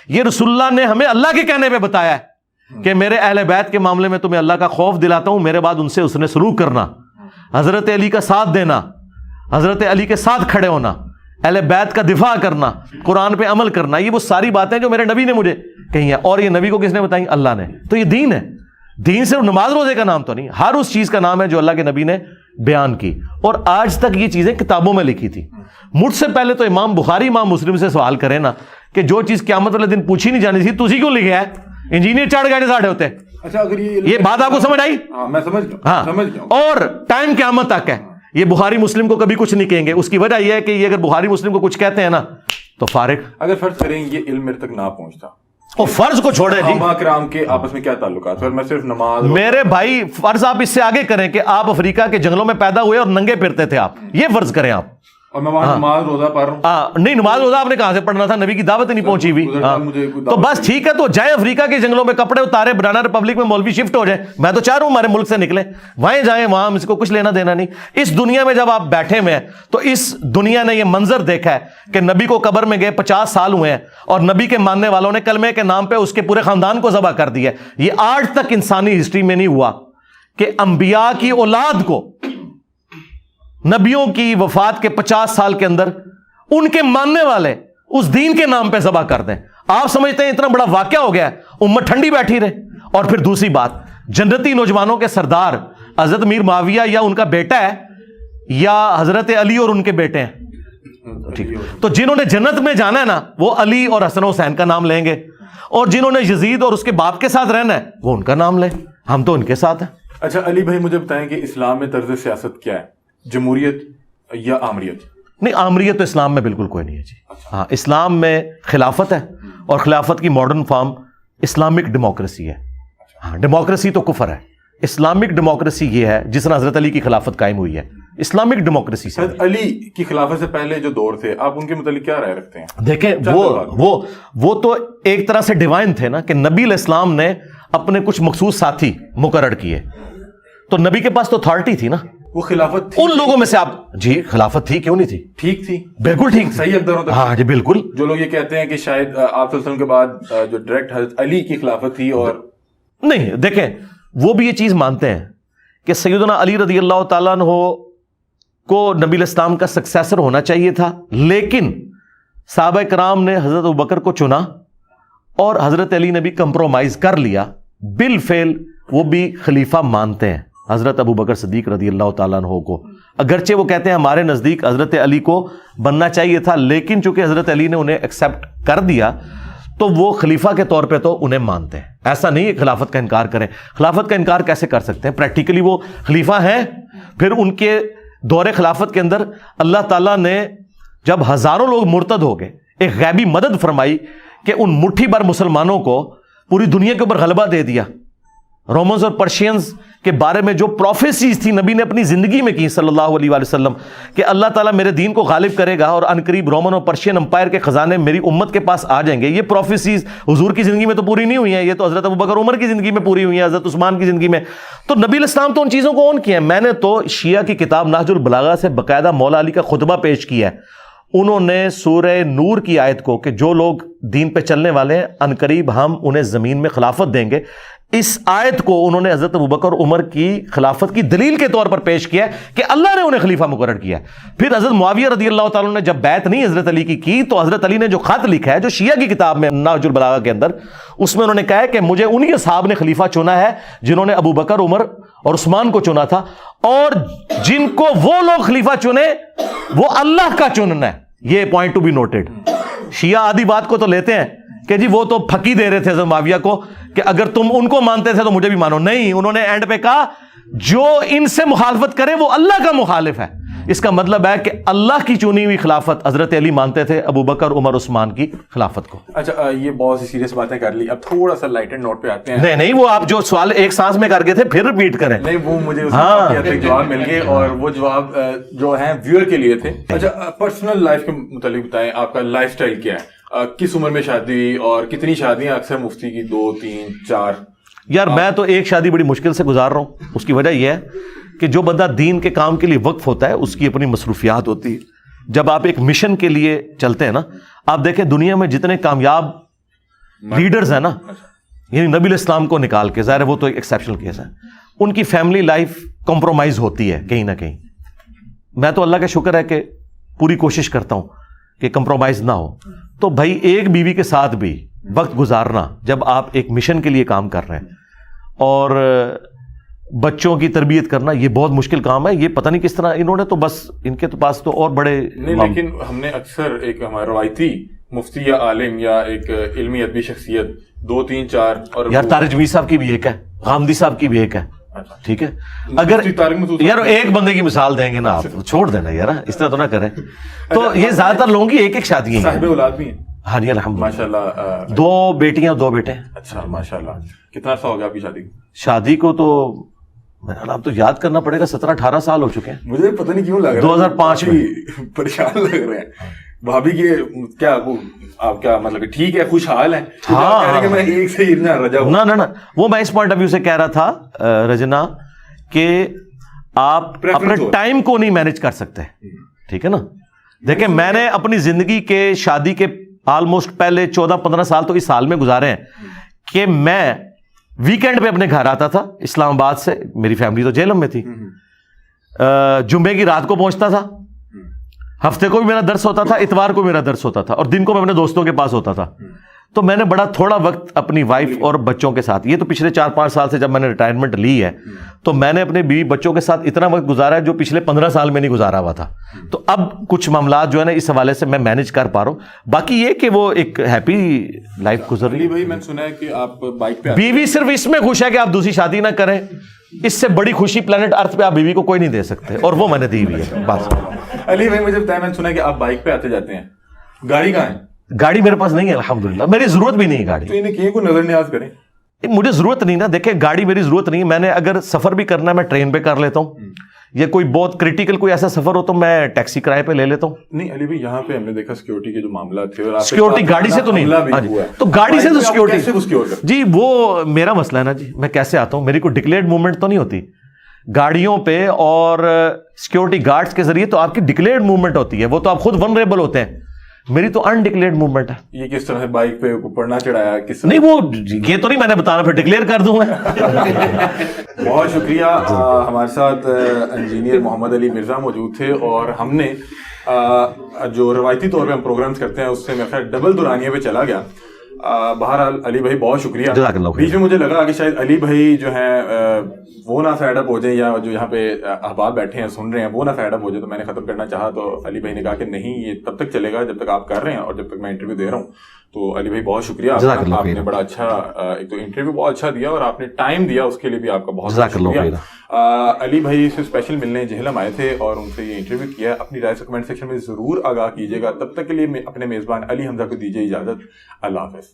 یہ رسول اللہ نے ہمیں اللہ کے کہنے پہ بتایا ہے, کہ میرے اہل بیت کے معاملے میں تمہیں اللہ کا خوف دلاتا ہوں، میرے بعد ان سے حسن سلوک کرنا، حضرت علی کا ساتھ دینا، حضرت علی کے ساتھ کھڑے ہونا، اہل بیت کا دفاع کرنا، قرآن پہ عمل کرنا، یہ وہ ساری باتیں جو میرے نبی نے مجھے کہی ہیں. اور یہ نبی کو کس نے بتائیں؟ اللہ نے. تو یہ دین ہے. دین صرف نماز روزے کا نام تو نہیں، ہر اس چیز کا نام ہے جو اللہ کے نبی نے بیان کی. اور آج تک یہ چیزیں کتابوں میں لکھی تھی. مجھ سے پہلے تو امام بخاری امام مسلم سے سوال کرے نا کہ جو چیز قیامت والے دن پوچھی نہیں جانی تھی تجھی کیوں لکھا ہے؟ انجینئر چڑھ گئے ساڑھے ہوتے. اچھا اگر یہ بات آپ کو سمجھ آئی؟ میں سمجھ گیا. ہاں. اور ٹائم قیامت تک ہے. یہ بخاری مسلم کو کبھی کچھ نہیں کہیں گے. اس کی وجہ یہ ہے کہ یہ اگر بخاری مسلم کو کچھ کہتے ہیں نا تو فارغ. اگر فرض کریں یہ علم میرے تک نہ پہنچتا، اور فرض کو چھوڑے جی، صحابہ کرام کے آپس میں کیا تعلقات؟ پھر میں صرف نماز میرے بھائی فرض آپ اس سے آگے کریں کہ آپ افریقہ کے جنگلوں میں پیدا ہوئے اور ننگے پھرتے تھے، آپ یہ فرض کریں آپ. اور میں وہاں نماز روزہ پڑھ رہا ہوں. نہیں، نماز روزہ آپ نے کہاں سے پڑھنا تھا؟ نبی کی دعوت نہیں پہنچی ہوئی. تو بس ٹھیک ہے، تو جائیں افریقہ کے جنگلوں میں، کپڑے اتارے، بنانا ریپبلک میں مولوی شفٹ ہو جائیں. میں تو چاہ رہا ہوں ہمارے ملک سے نکلیں، وہیں جائیں، وہاں ہم اس کو کچھ لینا دینا نہیں. اس دنیا میں جب آپ بیٹھے ہوئے ہیں تو اس دنیا نے یہ منظر دیکھا ہے کہ نبی کو قبر میں گئے 50 سال ہوئے ہیں اور نبی کے ماننے والوں نے کلمے کے نام پہ اس کے پورے خاندان کو ذبح کر دیا. یہ آج تک انسانی ہسٹری میں نہیں ہوا کہ انبیاء کی اولاد کو نبیوں کی وفات کے 50 سال کے اندر ان کے ماننے والے اس دین کے نام پہ ذبح کر دیں. آپ سمجھتے ہیں اتنا بڑا واقعہ ہو گیا ہے، امت ٹھنڈی بیٹھی رہے. اور پھر دوسری بات، جنتی نوجوانوں کے سردار حضرت میر معاویہ یا ان کا بیٹا ہے یا حضرت علی اور ان کے بیٹے ہیں. ٹھیک. تو جنہوں نے جنت میں جانا ہے نا وہ علی اور حسن حسین کا نام لیں گے، اور جنہوں نے یزید اور اس کے باپ کے ساتھ رہنا ہے وہ ان کا نام لیں. ہم تو ان کے ساتھ ہیں. اچھا علی بھائی مجھے بتائیں کہ اسلام میں طرز سیاست کیا ہے؟ جمہوریت یا آمریت؟ نہیں، آمریت تو اسلام میں بالکل کوئی نہیں ہے جی. ہاں، اسلام میں خلافت ہے، اور خلافت کی ماڈرن فارم اسلامک ڈیموکریسی ہے. ہاں، ڈیموکریسی تو کفر ہے. اسلامک ڈیموکریسی یہ ہے جس طرح حضرت علی کی خلافت قائم ہوئی ہے، اسلامک ڈیموکریسی سے. حضرت علی کی خلافت سے پہلے جو دور تھے آپ ان کے متعلق کیا رائے رکھتے ہیں؟ دیکھیں وہ تو ایک طرح سے ڈیوائن تھے نا، کہ نبی علیہ السلام نے اپنے کچھ مخصوص ساتھی مقرر کیے، تو نبی کے پاس تو اتھارٹی تھی نا. وہ خلافت تھی ان لوگوں میں سے آپ جی خلافت تھی، کیوں نہیں تھی؟ ٹھیک تھی، بالکل ٹھیک، صحیح اقداروں تک. ہاں جی بالکل. جو لوگ یہ کہتے ہیں کہ شاید آپ صلی اللہ علیہ وسلم کے بعد جو ڈائریکٹ حضرت علی کی خلافت تھی، اور نہیں، دیکھیں وہ بھی یہ چیز مانتے ہیں کہ سیدنا علی رضی اللہ تعالیٰ عنہ کو نبی علیہ السلام کا سکسیسر ہونا چاہیے تھا، لیکن صحابہ کرام نے حضرت ابوبکر کو چنا اور حضرت علی نے بھی کمپرومائز کر لیا. بالفعل وہ بھی خلیفہ مانتے ہیں حضرت ابوبکر صدیق رضی اللہ تعالیٰ عنہ کو، اگرچہ وہ کہتے ہیں ہمارے نزدیک حضرت علی کو بننا چاہیے تھا، لیکن چونکہ حضرت علی نے انہیں ایکسیپٹ کر دیا تو وہ خلیفہ کے طور پہ تو انہیں مانتے ہیں. ایسا نہیں ہے خلافت کا انکار کریں. خلافت کا انکار کیسے کر سکتے ہیں؟ پریکٹیکلی وہ خلیفہ ہیں. پھر ان کے دور خلافت کے اندر اللہ تعالیٰ نے جب ہزاروں لوگ مرتد ہو گئے ایک غیبی مدد فرمائی کہ ان مٹھی بھر مسلمانوں کو پوری دنیا کے اوپر غلبہ دے دیا. رومنز اور پرشینز کے بارے میں جو پروفیسیز تھی نبی نے اپنی زندگی میں کی صلی اللہ علیہ وآلہ وسلم کہ اللہ تعالیٰ میرے دین کو غالب کرے گا اور عنقریب رومن اور پرشین امپائر کے خزانے میری امت کے پاس آ جائیں گے. یہ پروفیسیز حضور کی زندگی میں تو پوری نہیں ہوئی ہیں، یہ تو حضرت ابوبکر عمر کی زندگی میں پوری ہوئی ہیں، حضرت عثمان کی زندگی میں. تو نبی علیہ السلام تو ان چیزوں کو اون کیا ہے. میں نے تو شیعہ کی کتاب نہج البلاغہ سے باقاعدہ مولا علی کا خطبہ پیش کیا ہے. انہوں نے سورہ نور کی آیت کو کہ جو لوگ دین پہ چلنے والے ہیں عنقریب ہم انہیں زمین میں خلافت دیں گے، اس آیت کو انہوں نے حضرت ابوبکر عمر کی خلافت کی دلیل کے طور پر پیش کیا ہے کہ اللہ نے انہیں خلیفہ مقرر کیا ہے. پھر حضرت معاویہ رضی اللہ تعالیٰ نے جب بیعت نہیں حضرت علی کی تو حضرت علی نے جو خط لکھا ہے جو شیعہ کی کتاب میں نہج البلاغہ کے اندر، اس میں انہوں نے کہا ہے کہ مجھے انہی اصحاب نے خلیفہ چنا ہے جنہوں نے ابوبکر عمر اور عثمان کو چنا تھا، اور جن کو وہ لوگ خلیفہ چنے وہ اللہ کا چننا ہے. یہ پوائنٹ ٹو بی نوٹڈ. شیعہ آدھی بات کو تو لیتے ہیں کہ جی وہ تو پھکی دے رہے تھے حضرت معاویہ کو کہ اگر تم ان کو مانتے تھے تو مجھے بھی مانو. نہیں، انہوں نے اینڈ پہ کہا جو ان سے مخالفت کرے وہ اللہ کا مخالف ہے. اس کا مطلب ہے کہ اللہ کی چنی ہوئی خلافت حضرت علی مانتے تھے ابوبکر عمر عثمان کی خلافت کو. اچھا یہ بہت سی سیریس باتیں کر لی، اب تھوڑا سا لائٹ اینڈ نوٹ پہ آتے ہیں. نہیں وہ آپ جو سوال ایک سانس میں کر گئے تھے پھر ریپیٹ کریں. نہیں وہ مجھے جواب مل گئے اور وہ جواب جو ہیں ویور کے لیے تھے. اچھا پرسنل لائف کے متعلق بتائیں، آپ کا لائف سٹائل کیا ہے؟ کس عمر میں شادی اور کتنی شادیاں اکثر مفتی کی 2 3 4؟ یار میں تو ایک شادی بڑی مشکل سے گزار رہا ہوں. اس کی وجہ یہ ہے کہ جو بندہ دین کے کام کے لیے وقف ہوتا ہے اس کی اپنی مصروفیات ہوتی ہے. جب آپ ایک مشن کے لیے چلتے ہیں نا، آپ دیکھیں دنیا میں جتنے کامیاب لیڈرز ہیں نا یعنی نبی علیہ السلام کو نکال کے، ظاہر ہے وہ تو ایک ایکسیپشنل کیس ہے، ان کی فیملی لائف کمپرومائز ہوتی ہے کہیں نہ کہیں. میں تو اللہ کا شکر ہے کہ پوری کوشش کرتا ہوں کہ کمپرومائز نہ ہو. تو بھائی ایک بیوی کے ساتھ بھی وقت گزارنا جب آپ ایک مشن کے لیے کام کر رہے ہیں اور بچوں کی تربیت کرنا، یہ بہت مشکل کام ہے. یہ پتہ نہیں کس طرح انہوں نے تو بس ان کے تو پاس تو اور بڑے نہیں، لیکن ہم نے اکثر ایک ہمارا روایتی مفتی یا عالم یا ایک علمی ادبی شخصیت 2 3 4 اور یار طارق جمیل صاحب کی بھی ایک ہے، غامدی صاحب کی بھی ایک ہے. ٹھیک ہے، اگر یار ایک بندے کی مثال دیں گے نا آپ، چھوڑ دینا یار، اس طرح تو نہ کریں. تو یہ زیادہ تر لوگوں کی ایک ایک شادیاں ہیں. صاحب اولاد بھی ہیں؟ ہاں جی الحمد ماشاء اللہ. 2 بیٹیاں 2 بیٹے. اچھا ماشاء اللہ. کتنا عرصہ ہو گیا آپ کی شادی کو؟ شادی کو تو اب تو یاد کرنا پڑے گا، 17-18 سال ہو چکے ہیں. مجھے پتہ نہیں کیوں لگ رہا ہے 2005 میں پریشان لگ رہے ہیں. بھابھی کے کیا آپ کیا مطلب ٹھیک ہے، خوشحال ہیں؟ ہاں میں ایک سے ہی رجا ہوں. نہ وہ میں اس پوائنٹ آف ویو سے کہہ رہا تھا رجنا کہ آپ اپنے ٹائم کو نہیں مینج کر سکتے. ٹھیک ہے نا، دیکھیں میں نے اپنی زندگی کے شادی کے آلموسٹ پہلے 14-15 سال تو اس سال میں گزارے ہیں کہ میں ویکینڈ پہ اپنے گھر آتا تھا اسلام آباد سے، میری فیملی تو جہلم میں تھی، جمعے کی رات کو پہنچتا تھا، ہفتے کو بھی میرا درس ہوتا تھا، اتوار کو میرا درس ہوتا تھا، اور دن کو میں اپنے دوستوں کے پاس ہوتا تھا. تو میں نے بڑا تھوڑا وقت اپنی وائف اور بچوں کے ساتھ، یہ تو پچھلے 4-5 سال سے جب میں نے ریٹائرمنٹ لی ہے تو میں نے اپنے بیوی بچوں کے ساتھ اتنا وقت گزارا ہے جو پچھلے 15 سال میں نہیں گزارا ہوا تھا. تو اب کچھ معاملات جو ہے نا اس حوالے سے میں مینج کر پا رہا ہوں. باقی یہ کہ وہ ایک ہیپی لائف گزر رہی ہے. بھائی میں نے سنا ہے کہ آپ بائک پہ بیوی صرف اس میں خوش ہے کہ آپ دوسری شادی نہ کریں، اس سے بڑی خوشی پلانٹ ارتھ پہ آپ بیوی کو کوئی نہیں دے سکتے، اور وہ میں نے دی ہوئی ہے. بس علی بھائی مجھے بتایا، میں نے سنا ہے کہ آپ بائک پہ آتے جاتے ہیں، گاڑی کہاں ہے؟ گاڑی میرے پاس نہیں ہے الحمدللہ، میری ضرورت بھی نہیں ہے گاڑی. تو انہیں کہیں کو نظر نیاز کریں. مجھے ضرورت نہیں نا، دیکھیں گاڑی میری ضرورت نہیں ہے. میں نے اگر سفر بھی کرنا ہے میں ٹرین پہ کر لیتا ہوں، یا کوئی بہت کریٹیکل کوئی ایسا سفر ہو تو میں ٹیکسی کرائے پہ لے لیتا ہوں. نہیں علی بھائی یہاں پہ ہم نے دیکھا سیکورٹی کے جو معاملات تھے، سیکورٹی گاڑی سے تو نہیں، تو گاڑی سے تو سیکورٹی جی وہ میرا مسئلہ ہے نا جی. میں کیسے آتا ہوں، میری کوئی ڈکلیئرڈ موومنٹ تو نہیں ہوتی گاڑیوں پہ، اور سیکورٹی گارڈز کے ذریعے تو آپ کی ڈکلیئرڈ موومنٹ ہوتی ہے، وہ تو آپ خود ونریبل ہوتے ہیں. میری تو انڈکلیئرڈ موومنٹ ہے. یہ کس طرح بائک پہ پڑھنا چڑھایا کس طرح؟ نہیں وہ یہ تو نہیں میں نے بتانا، پھر ڈکلیئر کر دوں میں. بہت شکریہ. ہمارے ساتھ انجینئر محمد علی مرزا موجود تھے، اور ہم نے جو روایتی طور پہ ہم پروگرامز کرتے ہیں اس سے میرا خیال ڈبل دورانیے پہ چلا گیا. بہرحال علی بھائی بہت شکریہ. بیچ میں مجھے لگا کہ شاید علی بھائی جو ہیں وہ نہ فیڈ اپ ہو جائیں، یا جو یہاں پہ احباب بیٹھے ہیں سن رہے ہیں وہ نہ فیڈ اپ ہو جائے، تو میں نے ختم کرنا چاہا. تو علی بھائی نے کہا کہ نہیں، یہ تب تک چلے گا جب تک آپ کر رہے ہیں اور جب تک میں انٹرویو دے رہا ہوں. تو علی بھائی بہت شکریہ، آپ نے بڑا اچھا ایک تو انٹرویو بہت اچھا دیا اور آپ نے ٹائم دیا، اس کے لیے بھی آپ کا بہت شکریہ. علی بھائی سے اسپیشل ملنے جہلم آئے تھے اور ان سے یہ انٹرویو کیا. اپنی رائے سے کمنٹ سیکشن میں ضرور آگاہ کیجیے گا. تب تک کے لیے اپنے میزبان علی حمزہ کو دیجیے اجازت. اللہ حافظ.